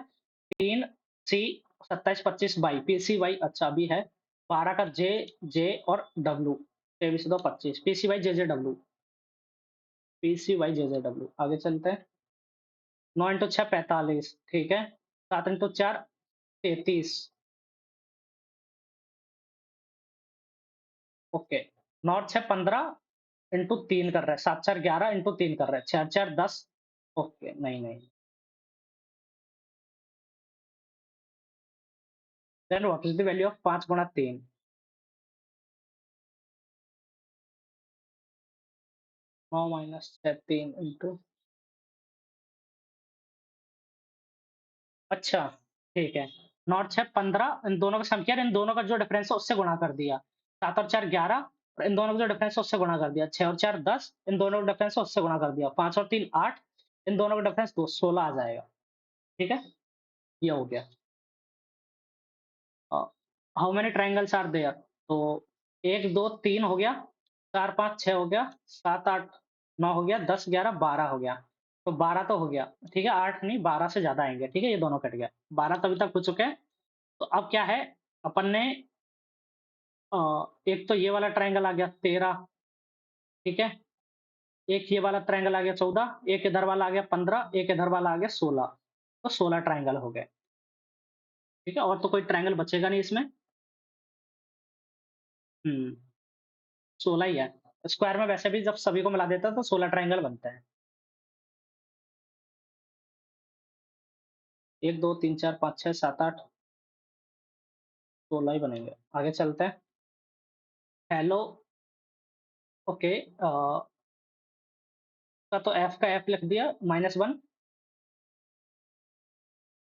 3 C, 27, 25 Y, P C Y अच्छा भी है। 12 का जे, जे और W, 23 2 25, P C Y J J W, P C Y J J W. आगे चलते हैं। 9 इंटू 6 45, ठीक है। 7 इंटू 4 33, ओके। 9 और 6 15 इंटू 3 कर रहा है, 7 4 11 इंटू 3 कर रहा है, 6 4 10। ओके, नहीं नहीं। Then what is the value of 5 गुणा 3? नौ माइनस 6 3 इंटू, अच्छा, ठीक है। 9 और 6 15, इन दोनों का सम किया, इन दोनों का जो डिफरेंस है उससे गुणा कर दिया। 7 और 4 11, और इन दोनों का जो डिफरेंस है उससे गुणा कर दिया। 6 और 4 10, इन दोनों का डिफरेंस है उससे गुणा कर दिया। 5 और 3 8, इन दोनों का डिफरेंस 2 16 आ जाएगा। ठीक है, ये हो गया। How many triangles are there, तो 1 2 3 हो गया, 4 5 6 हो गया, 7 8 9 हो गया, 10 11 12 हो गया। तो 12 तो हो गया, ठीक है, 8 नहीं 12 से ज़्यादा आएँगे, ठीक है, ये दोनों कट गया। 12 तो अभी तक हो चुके हैं। तो अब क्या है, अपन ने अ, एक तो ये वाला ट्रायंगल आ गया 13, ठीक है? एक ये वाला ट्रायंगल आ गया 14, एक इधर वाला आ गया 15, एक इधर वाला आ गया 16, तो 16 ट्रायंगल हो गए, ठीक है? और तो कोई ट्रायंगल बचेगा नहीं इसमें। हुँ, 16 ही है। स्क्वायर में वैसे भी जब सभी को मिला देता है तो 16 ट्रायंगल बनते हैं। 1 2 3 4 5 6 7 8, 16 ही बनेंगे। आगे चलते हैं। हेलो, ओके, का तो f का f लिख दिया -1,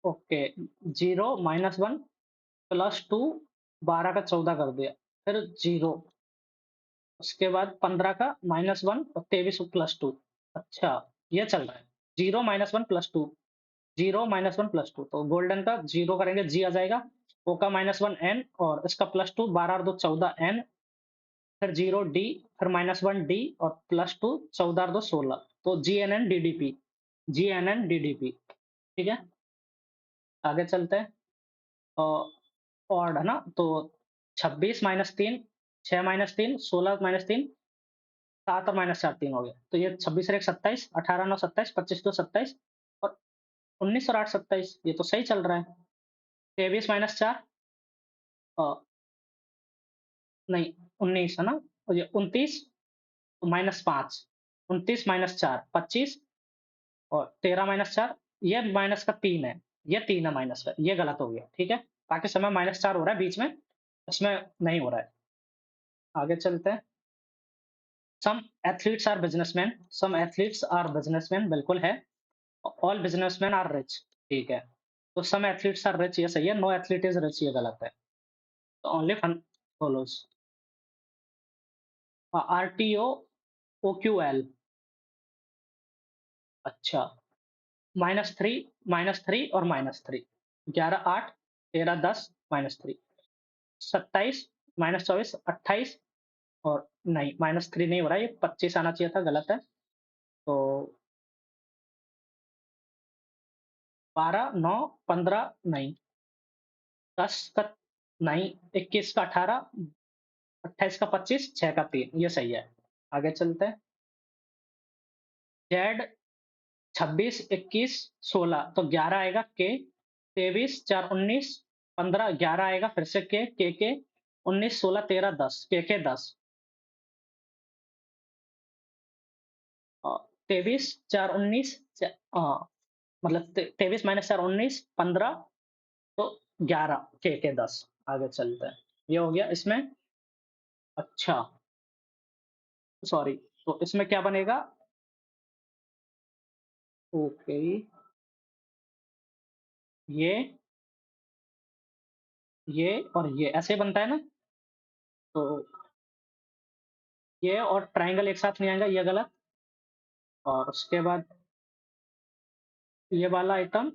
ओके, 0 -1 +2, 12 का 14 कर दिया, फिर 0, उसके बाद 15 का -1 और 23 +2, अच्छा, ये चल रहा है। 0 -1 +2, 0 -1 +2, तो गोल्डन का 0 करेंगे जी आ जाएगा, ओ का -1 एन और इसका +2, 12 और 2 14 एन, फिर 0 डी, फिर -1 डी और +2, 14 और 2 16, तो G N N D D P, G N N D D P, ठीक है। आगे चलते हैं। ऑड है ना, तो 26 -3, 6 -3, 16 -3, 7 और -4 3 हो गया, तो ये 26 और 1 27, 18 9 27, 25 2 27 और 19 और 8 27, ये तो सही चल रहा है। 23 -4, नहीं 19 है ना, और ये 29 -5, 29 -4 25 और 13 -4, ये माइनस का 3 है, ये 3 है माइनस का, ये गलत हो गया, ठीक है? बाकी समय -4 हो रहा है बीच में, उसमें नहीं हो रहा है। आगे चलते हैं। सम एथलीट्स आर बिज़नेसमैन बिल्कुल है। ऑल बिज़नेसमैन आर रिच, ठीक है। तो सम एथलीट्स आर रिच ये सही है, नो एथलीट इज़ रिच ये गलत है। तो ओनली फन फॉलोज़। आरटीओ ओक्यूएल, अच्छा। -3, -3 और -3, 11, 8, 13, 10, -3, 27, -24, 28 और नहीं, -3 नहीं हो रहा है, ये 25 आना चाहिए था, गलत है। तो 12, 9, 15 नहीं, 10 का नहीं, 21 का 18, 28 का 25, 6 का 3, ये सही है। आगे चलते हैं। जेड 26, 21, 16 तो 11 आएगा के, 23, 4, 19, 15, 11 आएगा फिर से के, 19, 16, 13, 10, के 10, 23, 4, 19, मतलब 23 -4, 19, 15 तो 11, के 10। आगे चलते हैं। ये हो गया इसमें। अच्छा, सॉरी, तो इसमें क्या बनेगा? ओके, ये ये और ये ऐसे बनता है ना? तो ये और ट्रायंगल एक साथ नहीं आएगा, ये गलत। और उसके बाद ये वाला आइटम,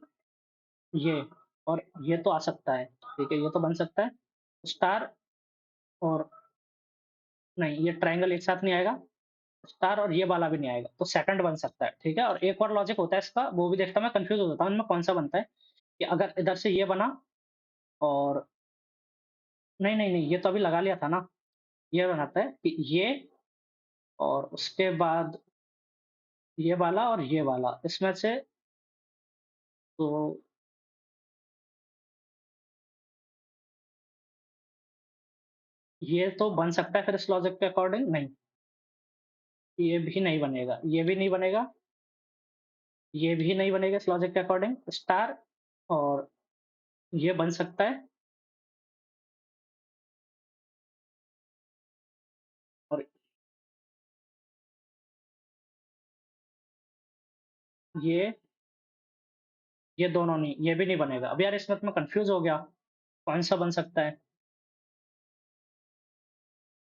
ये और ये तो आ सकता है, ठीक है, ये तो बन सकता है। स्टार और नहीं, ये ट्रायंगल एक साथ नहीं आएगा, स्टार और ये वाला भी नहीं आएगा, तो सेकंड बन सकता है, ठीक है। और एक और लॉजिक होता है इसका, वो भी देखता हूँ, मैं कंफ्यूज़ हो जाता हूँ इनमें कौन-सा बनता है, कि अगर इधर से ये बना और नहीं, नहीं, नहीं, ये तो अभी लगा लिया था ना, ये बनाता है कि ये और उसके बाद ये वाला और ये वाला, इसमें से तो ये तो बन सकता है फिर इस लॉजिक के अकॉर्डिंग, नहीं, ये भी नहीं बनेगा, ये भी नहीं बनेगा, ये भी नहीं बनेगा इस लॉजिक के अकॉर्डिंग, स्टार और ये बन सकता है और ये ये दोनों नहीं, ये भी नहीं बनेगा। अब यार इसमें तो मैं कन्फ्यूज़ हो गया, कौन-सा बन सकता है?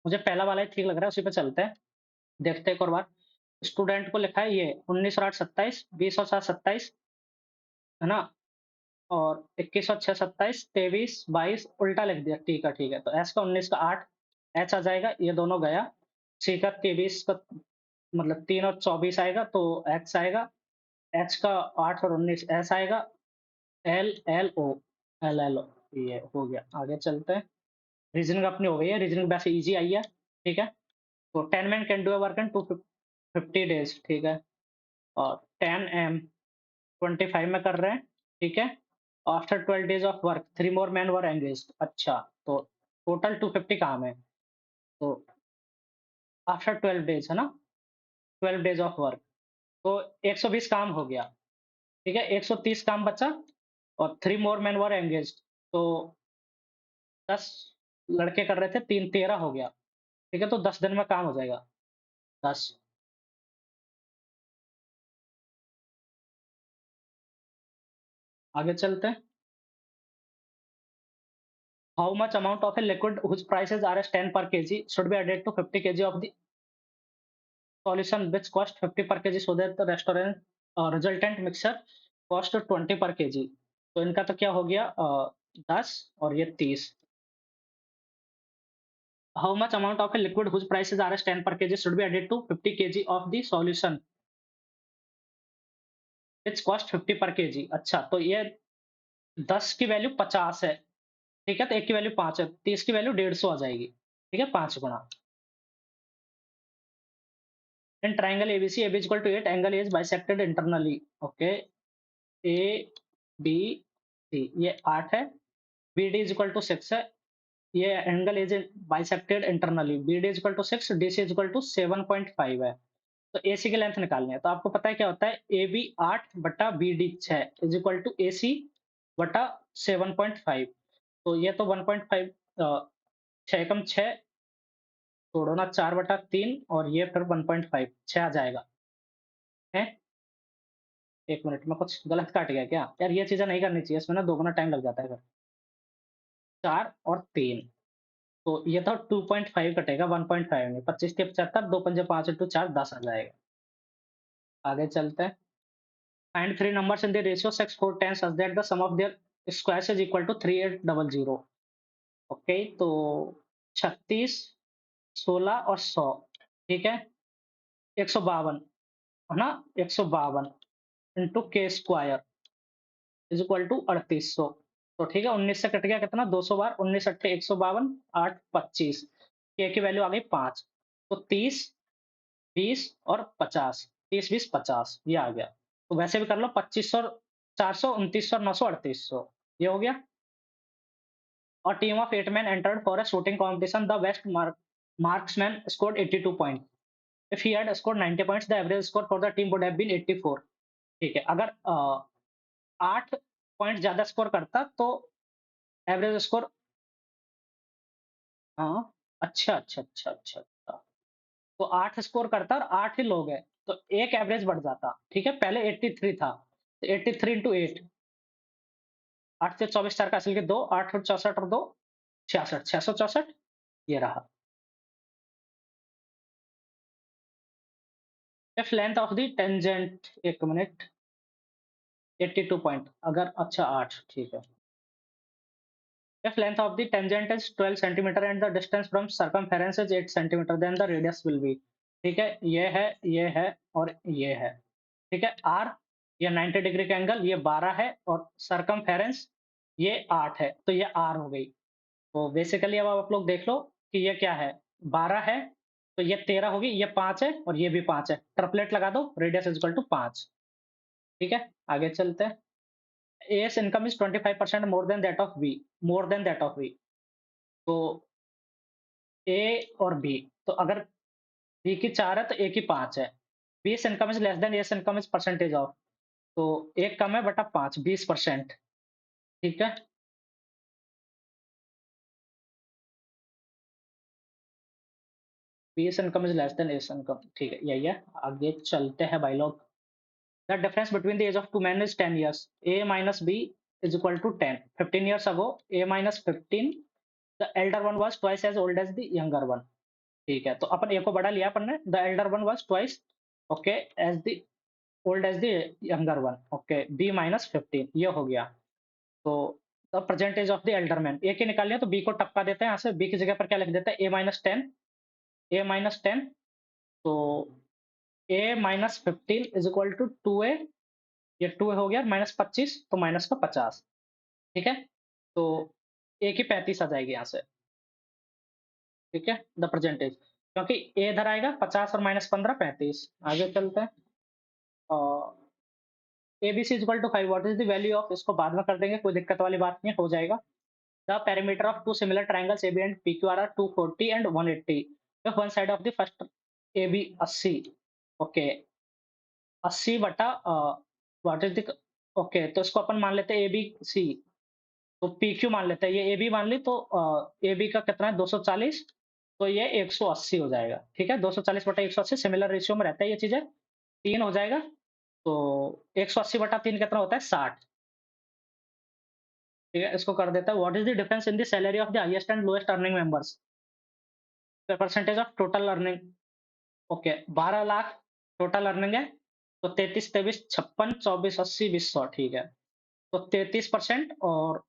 मुझे पहला वाला ही ठीक लग रहा है, उसी पे चलते हैं, देखते हैं एक और बार। स्टूडेंट को लिखा है ये 19 और 8 27, 20 और 7 27, है ना? और 21 और 6 27, 23, 22 उल्टा लिख दिया, ठीक है। तो एस का 19 का 8, एच आ जाएगा, ये दोनों गया। सी का 23 का मतलब 3 और 24 आएगा तो एक्स आएगा, एच का 8 और 19 एस आएगा, एल, एल, ओ, एल, एल, ओ, ये हो गया। आगे चलते हैं। रीजनिंग अपनी हो गई है, रीजनिंग वैसे ईज़ी आई है, ठीक है? तो 10 man can do a work in 250 days, ठीक है? और 10 एम 25 में कर रहे हैं, ठीक है? After 12 days of work 3 more main were engaged, अच्छा, तो टोटल 250 काम है। तो आफ्टर 12 डेज़ है ना? 12 डेज़ ऑफ वर्क, तो 120 काम हो गया, ठीक है? 130 काम बचा और 3 मोर मेन वर एंगेज्ड, तो 10 लड़के कर रहे थे, 3 13 हो गया, ठीक है? तो 10 दिन में काम हो जाएगा, 10। आगे चलते हैं। How much amount of a liquid whose prices are as 10 per kg should be added to 50 kg of the solution which cost 50 per kg so that the restaurant resultant mixture cost 20 per kg। तो इनका तो क्या हो गया 10 और ये 30। How much amount of a liquid whose prices are as 10 per kg should be added to 50 kg of the solution which cost 50 per kg। अच्छा, तो ये 10 की वैल्यू 50 है, ठीक है? तो 1 की वैल्यू 5 है, 30 की वैल्यू 150 आ जाएगी, ठीक है? 5 गुना। In triangle ABC, AB is equal to 8, angle is bisected internally, okay? A, B, C, ये 8 है, BD is equal to 6 है, ये angle is bisected internally, BD is equal to 6, DC is equal to 7.5 है। तो AC की length निकालनी है, तो आपको पता है क्या होता है, AB 8 बटा BD 6 is equal to AC बटा 7.5। तो ये तो 1.5, 6 एकम 6, तोड़ो ना 4/3, और ये फिर 1.5, 6 आ जाएगा। है? 1 मिनट में कुछ गलत काट गया क्या? यार ये चीज़ें नहीं करनी चाहिए, इसमें ना दोगुना टाइम लग जाता है फिर। 4 और 3, तो ये तो 2.5 कटेगा, 1.5 नहीं। 25 के 75, 2 पंजे 5 इंटू 4, 10 आ जाएगा। आगे चलते हैं। Find three numbers in the ratio 6, 4, 10 such that the sum of their squares is equal to 3800। Okay, तो 36, 16 और 100, ठीक है? 152, है ना? 152 इंटू के स्क्वायर इज इक्वल टू 3800। तो ठीक है, 19 से कट गया कितना? 200 बार, 19 अट्ठे 152, 8 25, के की वैल्यू आ गई 5। तो 30, 20 और 50, 30 20 50, ये आ गया। तो वैसे भी कर लो, 2500, 400, 2900, 900, 3800, ये हो गया। और team of 8 men entered for a shooting competition. The best marksman scored 82 points. If he had scored 90 points, the average score for the team would have been 84। ठीक है, अगर 8 पॉइंट ज्यादा स्कोर करता तो एवरेज स्कोर, हाँ, अच्छा अच्छा अच्छा अच्छा अच्छा, तो 8 स्कोर करता और 8 ही लोग हैं, तो एक एवरेज बढ़ जाता। ठीक है, पहले 83 था, तो 83 इंटू 8, 8 से 24, 4 का असल के 2, 8 और 64 और 2, 66, 664, ये रहा। If length of the tangent, एक मिनट, 82 पॉइंट, अगर अच्छा 8, ठीक है। If length of the tangent is 12 centimeter and the distance from circumference is 8 centimeter, then the radius will be, ठीक है, ये है और ये है। ठीक है, R, ये 90 डिग्री का एंगल, ये 12 है, और सरकमफेरेंस ये 8 है, तो ये R हो गई। तो बेसिकली अब आप लोग देख लो कि ये क्या है, 12 है, तो ये 13 होगी, ये 5 है और ये भी 5 है। ट्रिपलेट लगा दो, रेडियस इज इक्वल टू 5। ठीक है, आगे चलते हैं। A's income is 25% more than that of B, more than that of B। तो ए और बी, तो अगर बी की 4 है तो ए की 5 है। बीस income is less than S income is percentage of, तो एक कम है बटा 5, 20%। ठीक है, 20 income is less than S income, ठीक है, यही है। आगे चलते हैं भाई लोग। The difference between the age of two man is 10 years. A minus B is equal to 10। 15 years ago A minus 15, the elder one was twice as old as the younger one. ठीक है, तो अपन ए को बड़ा लिया अपन ने, the elder one was twice, okay, as the old as the younger one, okay, B minus 15, ये हो गया। तो the percentage of the elder man, A के निकाल लिया तो बी को टपका देते हैं यहाँ से, बी की जगह पर क्या लिख देते हैं, ए माइनस 10, ए माइनस 10, तो ए माइनस 15 इज इक्वल टू 2 ए, ये 2 हो गया, माइनस 25, तो माइनस का 50। ठीक है, तो ए की 35 आ जाएगी यहाँ से। ठीक है, द परसेंटेज, क्योंकि ए इधर आएगा 50 और माइनस 15, 35। आगे चलते हैं। ABC is equal to 5, what is the value of, इसको बाद में कर देंगे, कोई दिक्कत वाली बात नहीं है, हो जाएगा। The perimeter of two similar triangles AB and PQ are 240 and 180. If one side of the first AB 80, okay, 80 बटा व्हाट इज द, ओके, तो इसको अपन मान लेते हैं ए बी सी, तो पी क्यू मान लेते हैं, ये ए बी मान ली, तो ए बी का कितना है 240, तो ये 180 हो जाएगा। ठीक है, 240 बटा 180 सिमिलर रेशियो में रहता है ये चीजें, 3 हो जाएगा। तो 180 बटा 3 कितना होता है, 60। ठीक है, इसको कर देता है। What is the difference in the salary of the highest and lowest earning members, percentage of total earning, okay, 12 lakh total earning है, तो 33 23 56 24 80 20 100, ठीक है, तो 33% और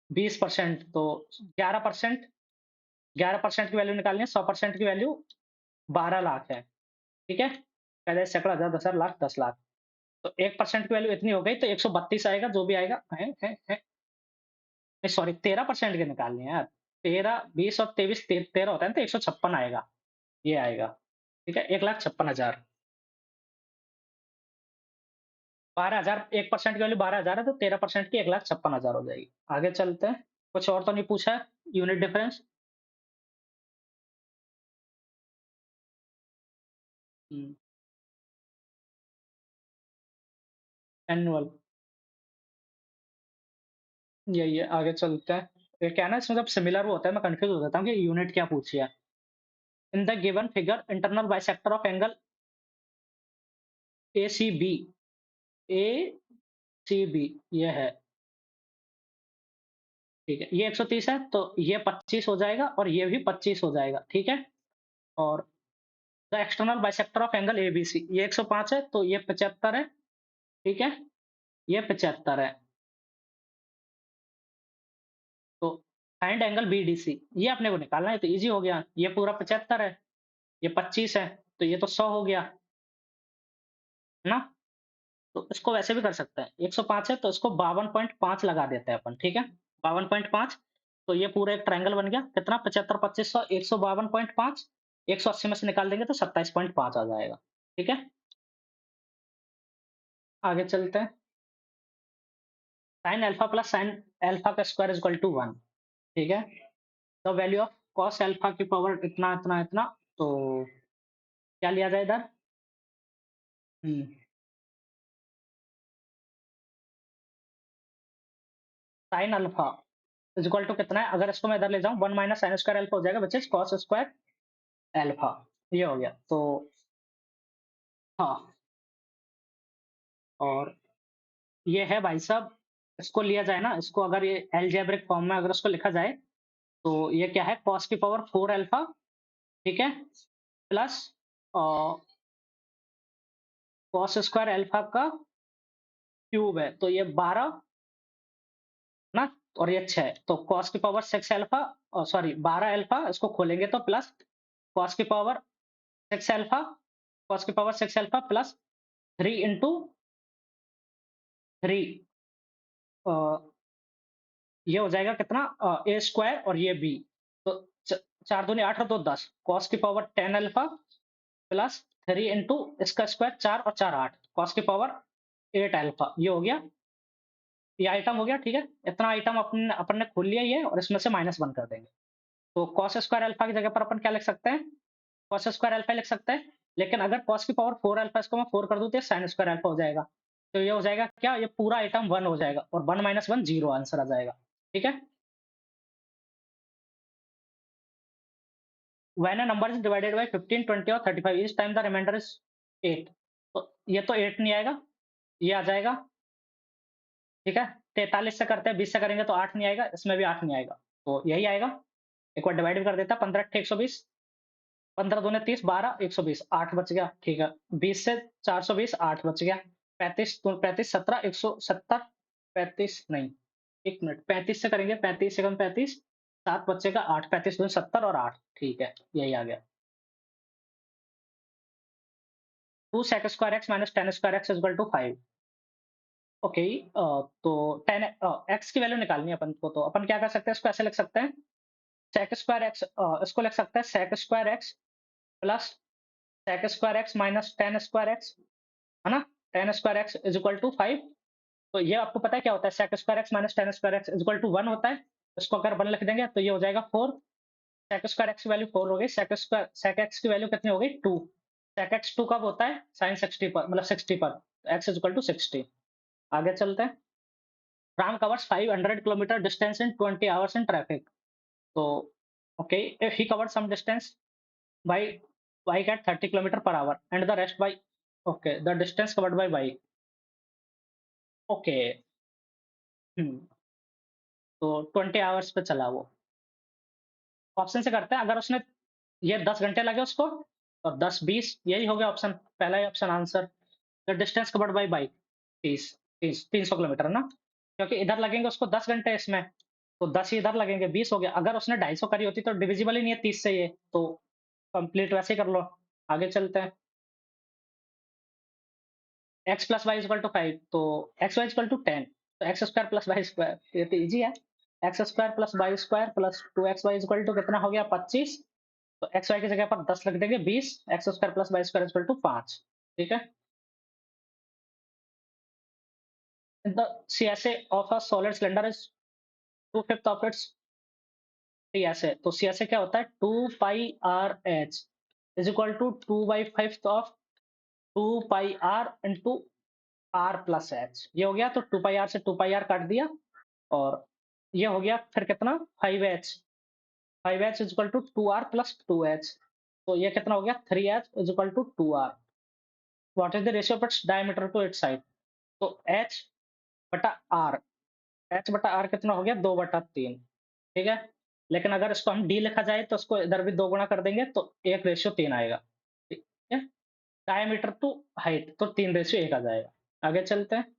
20%, तो 11%, 11% की वैल्यू निकालनी है, 100% की वैल्यू 12 लाख है। ठीक है, पहले सैकड़ा, हजार, 10,000, लाख, 10 लाख, तो 1% की वैल्यू इतनी हो गई, तो 132 आएगा, जो भी आएगा है, सॉरी, 13% के निकालनी है यार, 13 20 और 23 13 होता है ना, तो 156 आएगा, ये आएगा। ठीक है, 1,56,000, 12,000, 1% की वैल्यू 12,000 है, तो 13% की 1,56,000 हो जाएगी। आगे चलते हैं। कुछ और तो नहीं पूछा है, यूनिट डिफरेंस। एनुअल, यही है, आगे चलते हैं। ये क्या है ना, इसमें जब सिमिलर होता है मैं कन्फ्यूज़ हो जाता हूँ कि यूनिट क्या पूछी है। In the given figure internal bisector of angle ACB, ACB ये है, ठीक है। ये 130 है तो ये 25 हो जाएगा और ये भी 25 हो जाएगा, ठीक है। और the external bisector of angle ABC, ये 105 है तो ये 75 है, ठीक है। ये 75 है। तो फाइंड एंगल बीडीसी, ये अपने को निकालना है तो इजी हो गया। ये पूरा 75 है, ये 25 है, तो ये तो 100 हो गया, है ना? तो इसको वैसे भी कर सकते हैं। 105 है तो इसको 52.5 लगा देते हैं अपन, ठीक है? 52.5, तो ये पूरा एक ट्रायंगल बन गया। कितना? 75, 2500, 152.5, 180 में से निकाल देंगे तो 27.5 आ जाएगा, ठीक है? आगे चलते हैं। sin alpha plus sin alpha का स्क्वायर इज इक्वल टू 1, ठीक है? The value of cos alpha की पावर इतना, इतना, इतना, तो क्या लिया जाए इधर? हुँ, sin alpha is equal to कितना है? अगर इसको मैं इधर ले जाऊँ 1 माइनस sin स्क्वायर अल्फा हो जाएगा which is cos square alpha, ये हो गया। तो हाँ, और ये है भाई साहब, इसको लिया जाए ना, इसको अगर ये अलजेब्रिक फॉर्म में अगर इसको लिखा जाए, तो ये क्या है? cos की पावर 4 अल्फा, ठीक है? प्लस अ, cos स्क्वायर अल्फा का क्यूब है, तो ये 12 ना, और ये 6, तो cos की पावर 6 अल्फा, सॉरी 12 अल्फा, इसको खोलेंगे तो प्लस cos की पावर 6 अल्फा, cos की पावर 6 अल्फा प्लस 3 इंटू 3, अ, ये हो जाएगा कितना? ए स्क्वायर और ये बी, तो 4 दूनी 8 और 2 10, cos की पावर 10 अल्फा प्लस 3 इंटू इसका स्क्वायर 4 और 4 8, cos की पावर 8 अल्फा, ये हो गया। ये आइटम हो गया, ठीक है। इतना आइटम अपन अपन ने खोल लिया ये, और इसमें से माइनस 1 कर देंगे। तो cos स्क्वायर अल्फा की जगह पर अपन क्या लिख सकते हैं? cos स्क्वायर अल्फा लिख सकते हैं। लेकिन अगर cos की पावर 4 अल्फा इसको मैं 4 कर दूं तो sin स्क्वायर अल्फा हो जाएगा। तो ये हो जाएगा क्या? ये पूरा आइटम 1 हो जाएगा और 1 माइनस 1 0 आंसर आ जाएगा, ठीक है। When a number is divided by 15, 20 और 35, each time the remainder is 8, तो ये तो 8 नहीं आएगा, ये आ जाएगा, ठीक है। 43 से करते हैं, 20 से करेंगे तो 8 नहीं आएगा, इसमें भी 8 नहीं आएगा, तो यही आएगा। एक बार डिवाइड भी कर देता, 15 अट्ठे 120, 15 दूने 30, 12 120, 8 बच गया, ठीक है। 20 से 420, 8 बच गया। 35 दो 35 17 170, 35 नहीं, एक मिनट, 35 से करेंगे, 35 से कम 35, 7 बचेगा, 8, 35 दूनी 70 और 8, ठीक है, यही आ गया। 2 sec square x minus tan square x is equal to 5। Okay, तो tan x की वैल्यू निकालनी है अपन को, तो अपन क्या कर सकते हैं? इसको ऐसे लिख सकते हैं, sec स्क्वायर x, इसको लिख सकते हैं sec square x plus sec square x minus tan square x, है ना? tan square x is equal to 5। तो ये आपको पता है क्या होता है? sec square x minus tan square x is equal to 1 होता है। इसको अगर 1 लिख देंगे तो ये हो जाएगा 4। sec स्क्वायर x की वैल्यू 4 हो गई, sec x की वैल्यू कितनी हो गई? 2। sec x 2 कब होता है? sin 60 पर, मतलब 60 पर, x इज इक्वल टू 60। आगे चलते हैं। Ram covers 500 kilometer distance in 20 hours in traffic. So, okay, if he covered some distance by bike at 30 kilometer per hour and the rest by, okay, the distance covered by bike. Okay, तो 20 hours पे चला वो। Option से करते हैं, अगर उसने ये 10 घंटे लगे उसको, और 10 20, यही हो गया ऑप्शन, पहला ही option answer. The distance covered by bike 30, 300 kilometre ना, क्योंकि इधर लगेंगे उसको 10 घंटे इसमें, तो 10 ही इधर लगेंगे, 20 हो गया। अगर उसने 250 करी होती तो डिविजिबल ही नहीं है 30 से ये, तो कंप्लीट वैसे ही कर लो। आगे चलते हैं। x plus y equal to 5, तो एक्स वाई इक्वल टू 10, तो x square plus Y square, ये तो इजी है। X square plus Y square plus 2xy equal to कितना हो गया? 25। तो एक्स वाई की जगह पर 10 रख देंगे, 20, X square plus Y square equal to 5, ठीक है। The CSA of a solid cylinder is 2/5 of its CSA, तो CSA क्या होता है? 2 pi R H is equal to 2/5 of 2 pi R into R plus H, ये हो गया। तो 2 पाई आर से 2 पाई आर काट दिया, और ये हो गया फिर कितना 5h 5h is equal to 2r plus 2h। तो ये कितना हो गया 3h is equal to 2r। What is the ratio of its diameter to its side? तो h बटा r, h बटा r कितना हो गया 2/3। ठीक है, लेकिन अगर इसको हम d लिखा जाए तो इसको इधर भी 2 गुना कर देंगे तो 1:3 आएगा। ठीक है, डायमीटर टू हाइट तो 3:1 आ जाएगा। आगे चलते हैं।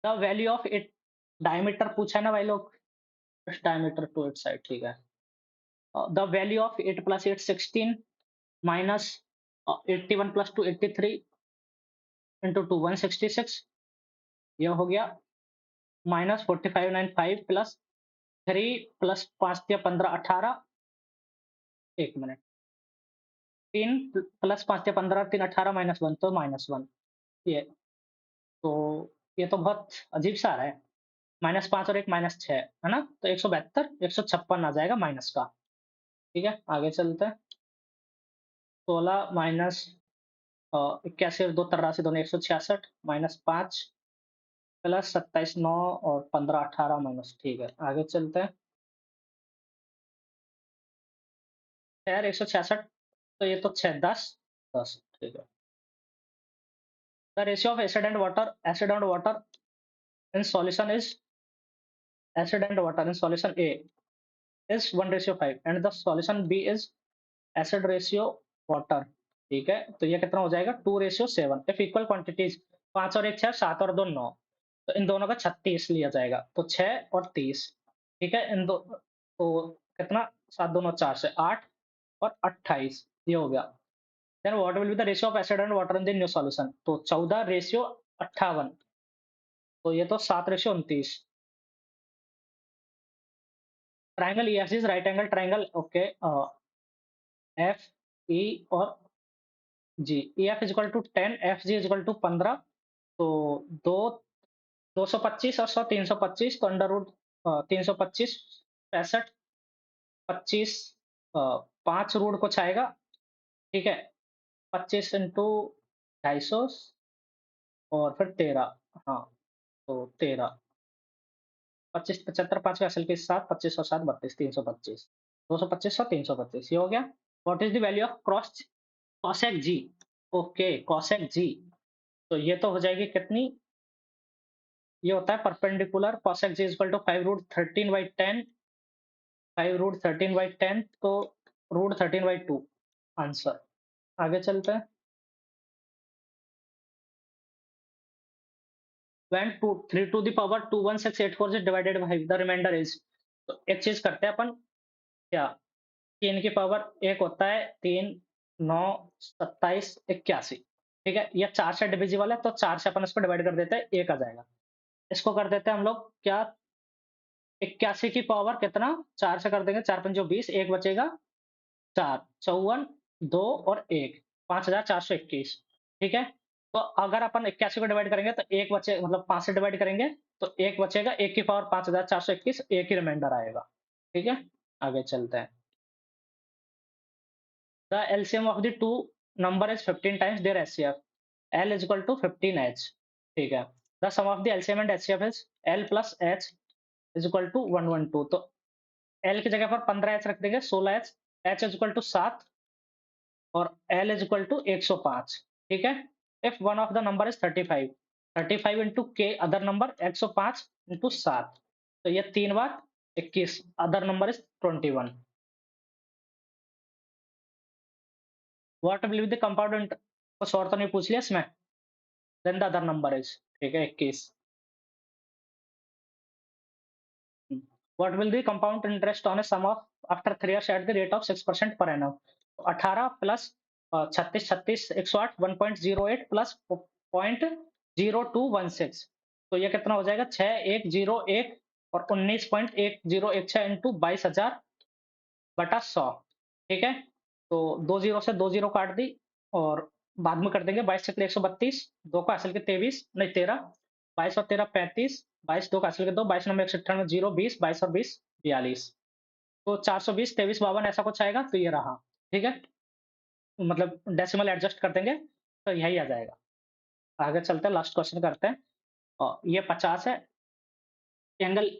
The value of it, diameter पूछा है ना भाई लोग, डायमीटर टू इट साइड। ठीक है, the value of 8 plus 8 16 minus 81 plus 2 83 into 2 166। ये हो गया माइनस 4595 प्लस 3 प्लस 5 या 15 18। एक मिनट, 3 प्लस 5 या 15 3 18 माइनस 1 तो -1। ये तो ये तो बहुत अजीब सा आ रहा है। -5 और 1 -6 है ना? तो 172 156 आ जाएगा माइनस का। ठीक है, आगे चलते हैं। 16 माइनस 81 और 2 83 दोनों 166 माइनस 5 प्लस 27 9 और 15 18 माइनस। ठीक है, आगे चलते हैं। खैर 166 तो ये तो 6 10 10। ठीक है, the ratio of acid and water in solution is, acid and water in solution A is 1:5 and the solution B is acid ratio water। ठीक है, तो ये कितना हो जाएगा 2:7। इफ इक्वल क्वांटिटीज 5 और 1 6 7 और 2 9, तो इन दोनों का 36 लिया जाएगा तो 6 और 30। ठीक है, इन दो तो कितना 7 2 4 से 8 और 28 ये हो गया। Then what will be the ratio of acid and water in the new solution? तो 14:58। तो ये तो 7:29। Triangle EFG is right angle triangle. Okay, F E और G, E F is equal to 10 F G is equal to 15। तो दो 225 और 100 325, तो under root 325 65 25 5 root कुछ आएगा। ठीक है, 25 इंटू 250 और फिर 13। हाँ, तो 13 25 75 5 का असल के साथ 25 और 7 32 325 225 और 325 ये हो गया। What is the value of cross cosec G? Okay, cosec G, तो ये तो हो जाएगी कितनी, ये होता है perpendicular cosec j equal to 5√13/10 5√13/10 तो √13/2 आंसर। आगे चलते हैं। when 2 3 to the power 21684 is divided by the remainder is, तो एक चीज करते हैं अपन, क्या 3 की पावर 1 होता है 3 9 27 81। ठीक है, ये 4 से डिविजिबल है तो 4 से अपन इसको डिवाइड कर देते हैं 1 आ जाएगा। इसको कर देते हैं हम लोग क्या, 81 की पावर कितना 4 से कर देंगे 4 पंजो 20 1 बचेगा 4 54 2 और 1 5421। ठीक है, तो अगर अपन 81 को डिवाइड करेंगे तो एक बचे, मतलब 5 से डिवाइड करेंगे तो एक बचेगा, 1 की पावर 5421, एक ही रिमाइंडर आएगा। ठीक है, आगे चलते हैं। The LCM of the two number is 15 times their HCF, L is equal to 15H। ठीक है, the sum of the LCM and HCF is L plus H is equal to 112। तो L की जगह पर 15H रख देंगे 16H, H is equal to 7 और L is equal to 105। ठीक है, if one of the number is 35, 35 into के अदर नंबर 105 इंटू 7, तो ये 3 बार 21, other number is 21। What will be the compound, कुछ और तो नहीं पूछ लिया इसमें? Then the other number is, ठीक है 21। What will be compound interest on a sum of after 3 years at the rate of 6% per annum? 18 plus 36 36 108 1.08 plus 0.0216, तो ये कितना हो जाएगा 6101 और 19.1016 इंटू 22,000 बटा 100। ठीक है, तो 2 जीरो से 2 जीरो काट दी और बाद में कर देंगे 22 से 132, 2 का हासिल के 23 नहीं 13, 22 और 13 35, 22 2 का हासिल के 2, 22 9 198 0 20, 22 और 20 42, तो 420 23 52 ऐसा कुछ आएगा, तो ये रहा। ठीक है, मतलब डेसिमल एडजस्ट कर देंगे तो यही आ जाएगा। आगे चलते हैं, लास्ट क्वेश्चन करते हैं। ये 50 है, angle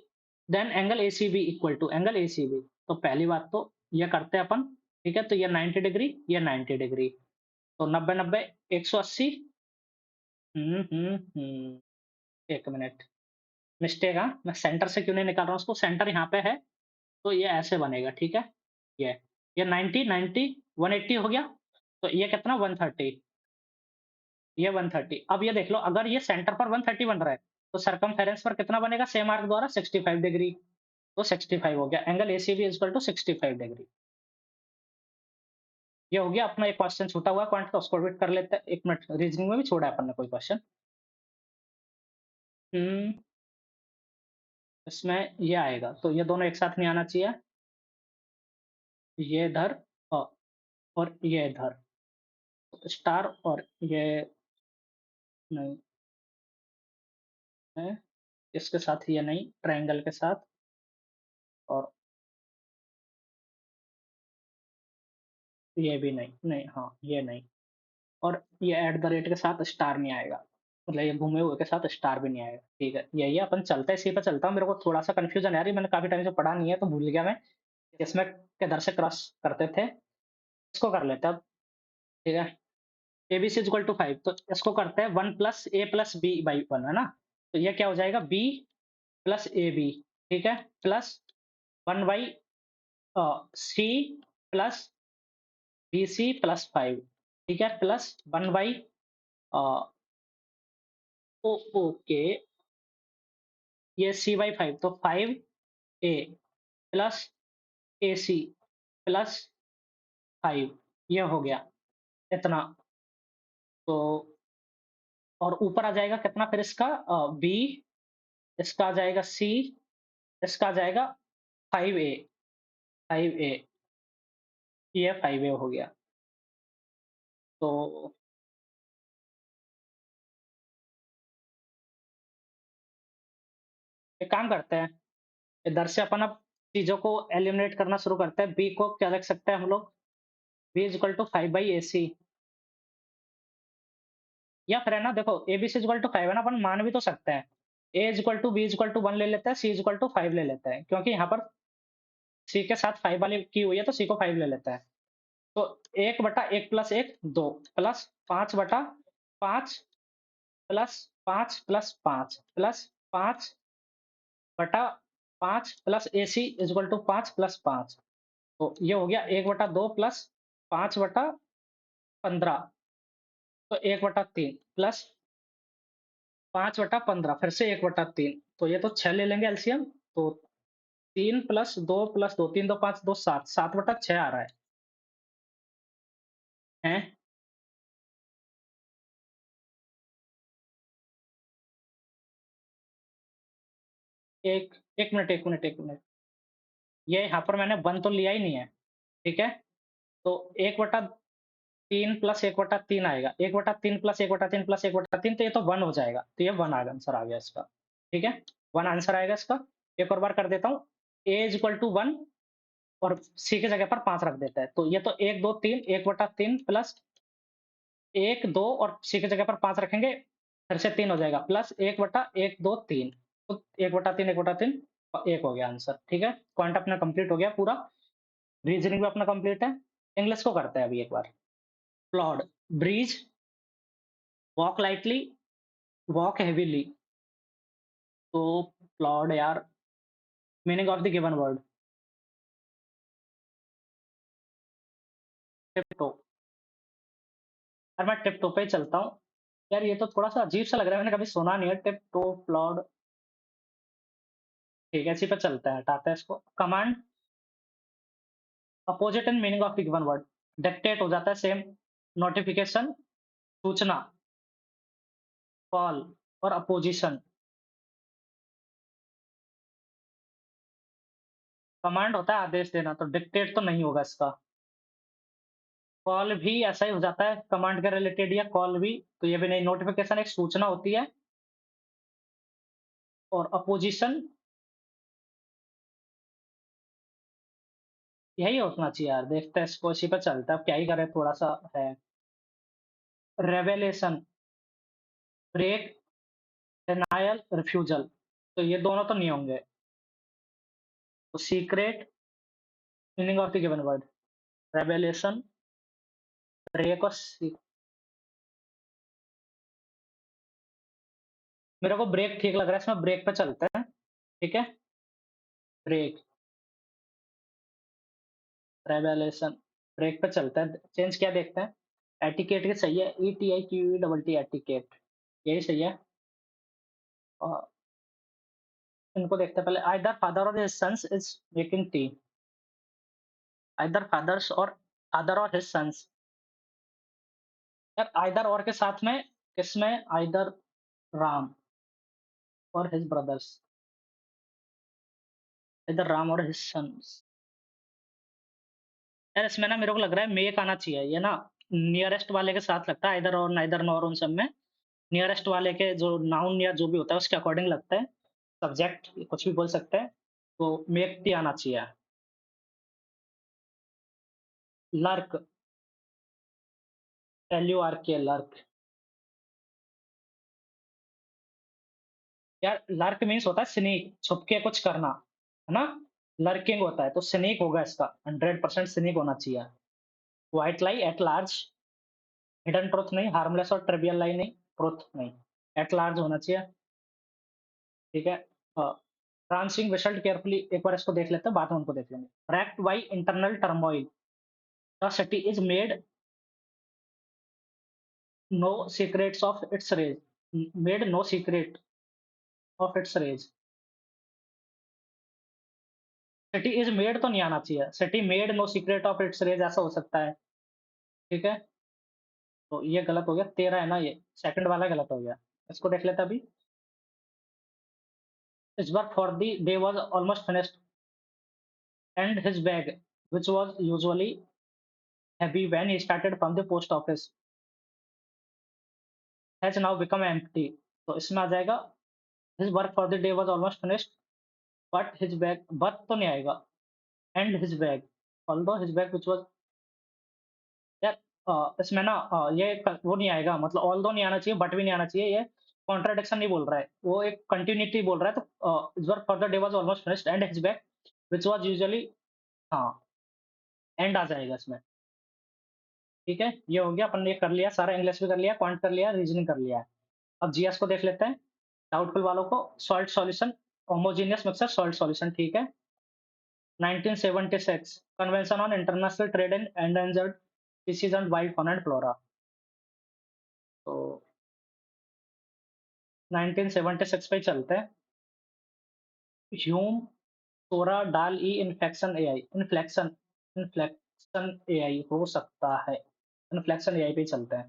then angle ACB equal to angle ACB. तो पहली बात तो ये करते हैं अपन, ठीक है? तो ये 90 डिग्री, ये 90 डिग्री, तो 90-90 180। हुँ। 1 मिनट, मिस्टेक हाँ, मैं सेंटर से क्यों नहीं निकाल रहा हूँ उसको, सेंटर यहाँ पे है, तो ये ऐसे बनेगा, ठीक है? ये ये 90, 90, 180 हो गया, तो ये कितना 130, ये 130। अब ये देख लो, अगर ये सेंटर पर 130 बन रहा है, तो सरकमफेरेंस पर कितना बनेगा सेम आर्क द्वारा 65 डिग्री, तो 65 हो गया। Angle ACB is equal to 65 degree. ये हो गया अपना एक क्वेश्चन छूटा हुआ पॉइंट, तो उसको रिपीट कर लेते हैं। 1 मिनट, रीजनिंग में भी छोड़ा है अपन ने कोई क्वेश्चन। हुँ, इसमें ये आएगा, तो ये दोनों एक साथ नहीं आना चाहिए। ये इधर अ, और ये इधर, स्टार और ये नहीं है, इसके साथ ये नहीं, ट्रायंगल के साथ, और ये भी नहीं, नहीं हाँ, ये नहीं, और ये एट द रेट के साथ स्टार नहीं आएगा, मतलब ये घूमे हुए के साथ स्टार भी नहीं आएगा। ठीक है, यही है, अपन चलते हैं इसी पे चलता हूँ। मेरे को थोड़ा-सा कन्फ्यूजन है यार, ये मैंने काफ़ी टाइम से पढ़ा नहीं है, तो भूल गया मैं, इसमें किधर से क्रॉस करते थे। इसको कर लेते हैं अब, ठीक है? एबीसी इज़ इक्वल टू 5, तो इसको करते हैं 1 plus a plus b by 1, है ना? तो ये क्या हो जाएगा, बी प्लस ए बी, ठीक है? Plus 1 by c plus bc plus 5, ठीक है? प्लस 1 बाई अ, ओ ओके, ये सी बाई 5, तो 5 ए प्लस एसी प्लस 5, ये हो गया इतना। तो और ऊपर आ जाएगा कितना फिर इसका बी, इसका आ जाएगा सी, इसका आ जाएगा 5 ए, 5 ए, ये 5 ए हो गया। तो एक काम करते हैं, इधर से अपन अब चीज़ों को एलिमिनेट करना शुरू करते हैं। बी को क्या रख सकते हैं हम लोग? B is equal to 5 by ac, या फिर है ना, देखो एबीसी इज़ इक्वल टू 5 है ना, अपन मान भी तो सकते हैं। A is equal to b is equal to 1 ले लेते हैं, सी इज़ इक्वल टू 5 ले लेते हैं, क्योंकि यहाँ पर सी के साथ 5 वाली की हुई है, तो सी को 5 ले लेते हैं। तो 1/1 plus 1 2 plus 5/5 plus 5 plus 5 plus 5/5 plus ac is equal to 5 plus 5, तो ये हो गया 1/2 प्लस 5/15, तो 1/3 प्लस 5/15 फिर से 1/3, तो ये तो 6 ले लेंगे एलसीएम, तो 3 प्लस 2 प्लस 2, 3 2 5 2 7, 7/6 आ रहा है। हैं? एक 1 मिनट, 1 मिनट, 1 मिनट। ये यहाँ पर मैंने 1 तो लिया ही नहीं है, ठीक है? तो 1/3 प्लस 1/3 आएगा। 1/3 प्लस 1/3 प्लस 1/3, तो ये तो 1 हो जाएगा। तो ये 1 आ गया, आंसर आ गया इसका। ठीक है? 1 आंसर आएगा इसका। एक और बार कर देता हूँ। ए इज़ इक्वल टू 1 और सी की जगह पर 5 रख देते हैं। तो ये तो 1 2 3, 1/3 प्लस 1 2 और सी की जगह पर 5 रखेंगे, फिर से 3 हो जाएगा, प्लस 1/1 2 3, तो 1/3 1/3 1 हो गया आंसर। ठीक है? पॉइंट अपना कंप्लीट हो गया पूरा। रीजनिंग भी अपना कंप्लीट है। इंग्लिश को करते हैं अभी एक बार। Plod, breeze, walk lightly, walk heavily. तो प्लॉड यार, meaning of the given word, tiptoe. यार मैं टिप टो पे ही चलता हूँ। यार ये तो थोड़ा सा अजीब सा लग रहा है, मैंने कभी सुना नहीं है, टिप टो प्लॉड। ठीक है, इसी पे चलते हैं, हटाते हैं इसको। Command, opposite and meaning of the given word. Dictate हो जाता है सेम। नोटिफिकेशन, सूचना, कॉल और अपोजिशन। कमांड होता है आदेश देना, तो डिक्टेट तो नहीं होगा इसका। कॉल भी ऐसा ही हो जाता है, कमांड के रिलेटेड या कॉल भी, तो ये भी नहीं। नोटिफिकेशन एक सूचना होती है, और अपोजिशन यही होना चाहिए यार। देखते हैं इसको, इसी पे चलता है, अब क्या ही करें, थोड़ा सा है। Revelation, break, denial, refusal. तो ये दोनों तो नहीं होंगे। तो secret, meaning of the given word, revelation, break और मेरे को ब्रेक ठीक लग रहा है, इसमें ब्रेक पे चलते हैं। ठीक है, ब्रेक, रेवलेशन, ब्रेक पे चलते हैं, चेंज क्या देखते हैं। एटिकेट के सही है, E T I Q E double T, etiquette, यही सही है। और इनको देखते हैं पहले, आइदर फादर और his sons is making tea, either fathers or father और हिज सन्स। यार आइदर और के साथ में किसमें, आइदर राम और हिज ब्रदर्स, आइदर राम और हिज सन्स। यार इसमें ना मेरे को लग रहा है मेक आना चाहिए, ये ना नियरेस्ट वाले के साथ लगता है, आइदर और, नाइदर नॉर, उन सब में नियरेस्ट वाले के जो नाउन या जो भी होता है उसके अकॉर्डिंग लगता है। सब्जेक्ट कुछ भी बोल सकते हैं, तो मेक टी आना चाहिए। लर्क, एल यू आर के, लर्क। यार लर्क मीन्स होता है स्नीक, छुप के कुछ करना, है ना। लर्किंग होता है, तो स्नीक होगा इसका, 100% स्नीक होना चाहिए। White lie, at large, hidden truth नहीं, हार्मलेस और ट्रिवियल लाई नहीं, ट्रुथ नहीं, एट लार्ज होना चाहिए। ठीक है। ट्रांसिंग रिजल्ट केयरफुली, एक बार इसको देख लेते हैं, बाद में उनको देख लेंगे। Racked by internal turmoil, the city is made no secrets of its rage, made no secret of its rage. City is made तो नहीं आना चाहिए, city made no secret of its rage ऐसा हो सकता है। ठीक है, तो ये गलत हो गया, 13 है ना, ये सेकंड वाला गलत हो गया। इसको देख लेते हैं अभी। इस बार for the day was almost finished and his bag which was usually heavy when he started from the post office has now become empty। तो इसमें आ जाएगा, his work for the day was almost finished but his bag, but तो नहीं आएगा, and his bag, although his bag which was, यार इसमें ना वो नहीं आएगा, मतलब ऑल्दो नहीं आना चाहिए, बट भी नहीं आना चाहिए, ये कॉन्ट्राडिक्शन नहीं बोल रहा है, वो एक कंटिन्यूटी बोल रहा है। तो इस बार for the day was almost finished and his bag which was usually, हाँ, एंड आ जाएगा इसमें। ठीक है, ये हो गया, अपन ने कर लिया सारा, इंग्लिश भी कर लिया, क्वांट कर लिया, रीजनिंग कर लिया है। अब जीएस को देख लेते हैं, डाउटफुल वालों को। Salt solution, homogeneous mixer salt solution, ठीक है। 1976, convention on international trade in endangered species and wild fauna and flora. तो 1976 पे ही चलते हैं। ह्यूम, सोरा, डाल ई, infection AI, inflection, inflection AI हो सकता है, इन्फ्लेक्शन एआई पे ही चलते हैं।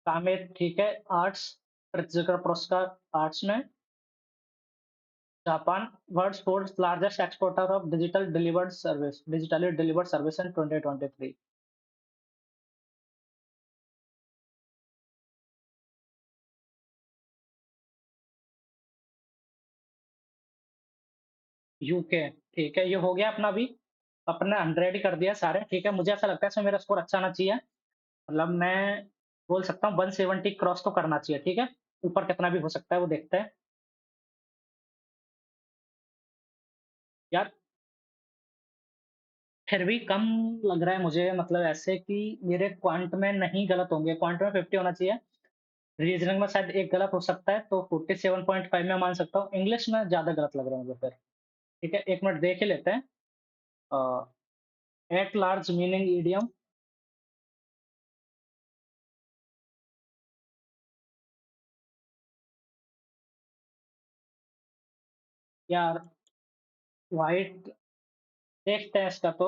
कामेत, ठीक है, आर्ट्स, प्रित्जकर पुरस्कार, आर्ट्स में। Japan, world's fourth largest exporter of digitally delivered service in 2023। UK, ठीक है, ये हो गया अपना भी, अपने 100 कर दिया सारे। ठीक है, मुझे ऐसा लगता है इसमें मेरा स्कोर अच्छा आना चाहिए, मतलब मैं बोल सकता हूँ 170 क्रॉस तो करना चाहिए। ठीक है, ऊपर कितना भी हो सकता है वो देखते हैं। यार फिर भी कम लग रहा है मुझे, मतलब ऐसे कि मेरे क्वांट में नहीं गलत होंगे, क्वांट में 50 होना चाहिए, रीजनिंग में शायद एक गलत हो सकता है, तो 47.5 में मान सकता हूँ, इंग्लिश में ज्यादा गलत लग रहा है मुझे फिर। ठीक है, एक मिनट देख ही लेते हैं। एट लार्ज मीनिंग ईडियम, यार वाइट, देखते हैं इसका तो।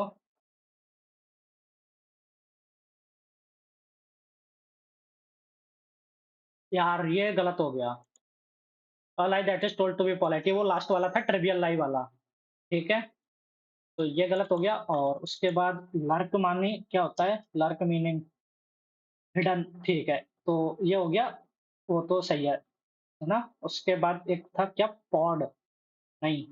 यार ये गलत हो गया, a lie that is told to be polite, ये वो लास्ट वाला था, ट्रिवियल लाई वाला। ठीक है, तो ये गलत हो गया, और उसके बाद लर्क मानी क्या होता है, लर्क मीनिंग हिडन, ठीक है, तो ये हो गया, वो तो सही है ना। उसके बाद एक था क्या, पॉड, नहीं,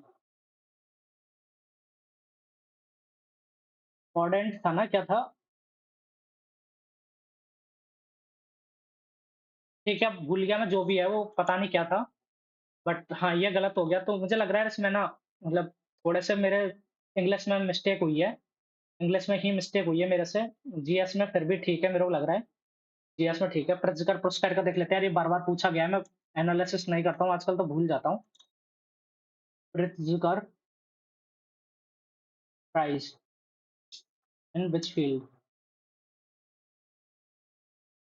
पॉडेंट था ना, क्या था। ठीक है, भूल गया मैं, जो भी है वो पता नहीं क्या था, बट हाँ, ये गलत हो गया, तो मुझे लग रहा है इसमें ना मतलब थोड़े से मेरे इंग्लिश में मिस्टेक हुई है। इंग्लिश में ही मिस्टेक हुई है मेरे से। जीएस में फिर भी ठीक है मेरे को लग रहा है। जीएस में ठीक है। प्रिट्ज़कर पुरस्कार का देख लेते हैं यार, ये बार-बार पूछा गया है, मैं एनालिसिस नहीं करता हूँ आजकल तो भूल जाता हूँ। Pritzker prize in which field?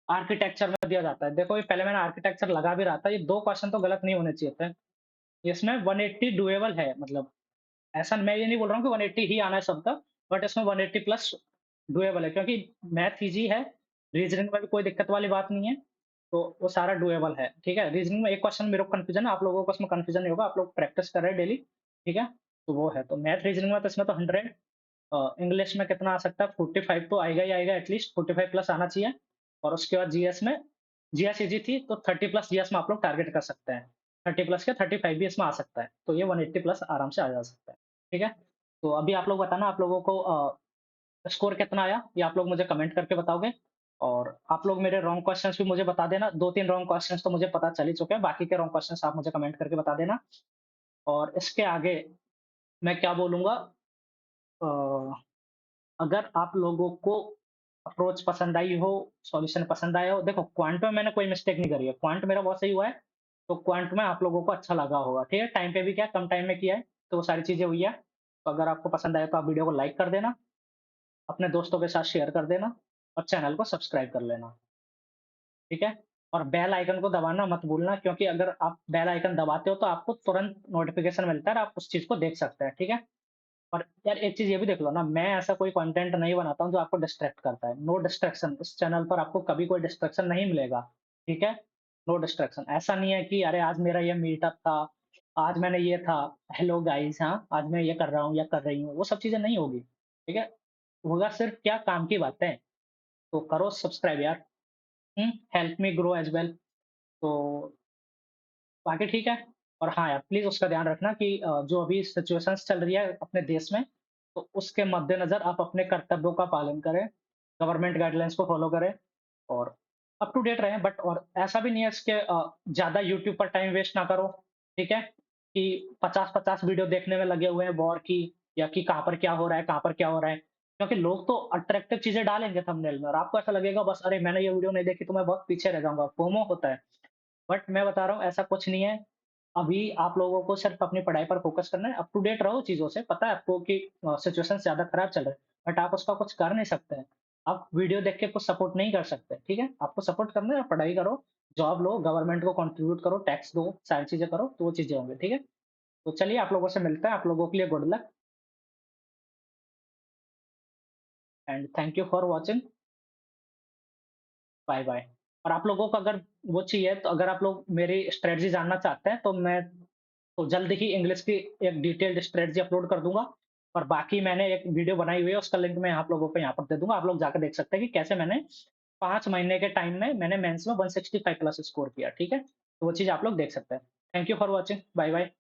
Architecture में दिया जाता है। देखो ये पहले मैंने आर्किटेक्चर लगा भी रहा था, ये 2 क्वेश्चन तो गलत नहीं होने चाहिए थे। इसमें 180 डूएबल है मतलब ऐसा मैं ये नहीं बोल रहा हूँ कि 180 ही आना है सबका, बट इसमें 180 प्लस डूएबल है क्योंकि मैथ ईज़ी है, रीज़निंग में भी कोई दिक्कत वाली बात नहीं है, तो वो सारा डूएबल है, ठीक है? रीज़निंग में एक क्वेश्चन मेरे को कन्फ्यूज़न है, आप लोगों को उसमें कन्फ्यूज़न नहीं होगा, आप लोग प्रैक्टिस कर रहे हैं डेली, ठीक है? तो वो है, तो मैथ रीज़निंग में तो इसमें तो 100 इंग्लिश में कितना आ सकता है 45 तो आएगा ही आएगा एटलीस्ट 45 प्लस आना चाहिए और उसके बाद जीएस में जीएस ईज़ी थी तो 30 प्लस जीएस में आप लोग टारगेट कर सकते हैं। 30 प्लस क्या 35 भी इसमें आ सकता है, तो ये 180 प्लस आराम से आ जा सकता है, ठीक है? तो अभी आप लोग बताना आप लोगों को स्कोर कितना आया? ये आप लोग मुझे कमेंट करके बताओगे और आप लोग मेरे रॉन्ग क्वेश्चंस भी मुझे बता देना, 2-3 रॉन्ग क्वेश्चंस तो मुझे पता चल ही चुके हैं, बाकी के रॉन्ग क्वेश्चंस आप मुझे कमेंट करके बता देना और इसके आगे मैं क्या बोलूँगा अ अगर आप लोगों को अप्रोच पसंद आई हो, सॉल्यूशन पसंद आया हो देखो क्वांट में मैंने कोई मिस्टेक नहीं करी है, क्वांट मेरा बहुत सही हुआ है, तो क्वांट में आप लोगों को अच्छा लगा होगा, ठीक है? टाइम पे भी क्या कम टाइम में किया है, तो वो सारी चीज़ें हुई है। तो अगर आपको पसंद आया तो आप वीडियो को लाइक कर देना, अपने दोस्तों के साथ शेयर कर देना और चैनल को सब्सक्राइब कर लेना, ठीक है? और बेल आइकन को दबाना मत भूलना क्योंकि अगर आप बेल आइकन दबाते हो तो आपको तुरंत नोटिफ़िकेशन मिलता है और आप उस चीज़ को देख सकते हैं, ठीक है? और यार एक चीज़ ये भी देख लो ना, मैं ऐसा कोई कंटेंट नहीं बनाता हूँ जो आपको डिस्ट्रैक्ट करता है। नो डिस्ट्रैक्शन इस चैनल पर आपको कभी कोई डिस्ट्रैक्शन नहीं मिलेगा, ठीक है? नो डिस्ट्रैक्शन ऐसा नहीं है कि अरे आज मेरा ये मीटअप था, आज मैंने ये था, हेलो गाइस हाँ, आज मैं ये कर रहा हूँ या कर रही हूँ, वो सब चीज़ें नहीं होगी, ठीक है? होगा सिर्फ क्या काम की बातें, तो करो सब्सक्राइब यार, help me grow as well तो बाकी ठीक है। और हाँ यार, प्लीज़ उसका ध्यान रखना कि जो अभी सिचुएशंस चल रही है अपने देश में, तो उसके मद्देनज़र आप अपने कर्तव्यों का पालन करें, गवर्नमेंट गाइडलाइंस को फ़ॉलो करें और अप टू डेट रहें बट और ऐसा भी नहीं है इसके ज़्यादा यूट्यूब पर टाइम वेस्ट ना करो, ठीक है? कि 50-50 वीडियो देखने में लगे हुए हैं वॉर की या कि कहाँ पर क्या हो रहा है, कहाँ पर क्या हो रहा है। क्योंकि लोग तो अट्रैक्टिव चीज़ें डालेंगे थंबनेल में और आपको ऐसा लगेगा बस अरे मैंने ये वीडियो नहीं देखी तो मैं बहुत पीछे रह जाऊँगा, फोमो होता है। बट मैं बता रहा हूँ ऐसा कुछ नहीं है। अभी आप लोगों को सिर्फ अपनी पढ़ाई पर फ़ोकस करना है, अप टू डेट रहो चीज़ों से, पता है आपको कि सिचुएशन ज़्यादा खराब चल रहा है, बट आप उसका कुछ कर नहीं सकते हैं। आप वीडियो देख के कुछ सपोर्ट नहीं कर सकते, ठीक है? आपको सपोर्ट करना है, पढ़ाई करो, जॉब लो, गवर्नमेंट को कंट्रीब्यूट करो, टैक्स दो, सारी चीज़ें करो, तो वो चीज़ें होंगी, ठीक है? तो चलिए आप लोगों से मिलते हैं, आप लोगों के लिए good luck and thank you for watching, bye bye. और आप लोगों को अगर वो चाहिए तो अगर आप लोग मेरी स्ट्रैटेजी जानना चाहते हैं, तो मैं तो जल्द ही इंग्लिश की एक डिटेल्ड स्ट्रेटजी अपलोड कर दूँगा और बाकी मैंने एक वीडियो बनाई हुई है, उसका लिंक मैं आप लोगों को यहाँ पर दे दूँगा। आप लोग जाकर देख सकते हैं कि कैसे मैंने 5 महीने के टाइम में मैंने मेंस में 165 प्लस स्कोर किया, ठीक है? तो वो चीज़ आप लोग देख सकते हैं। Thank you for watching. Bye bye.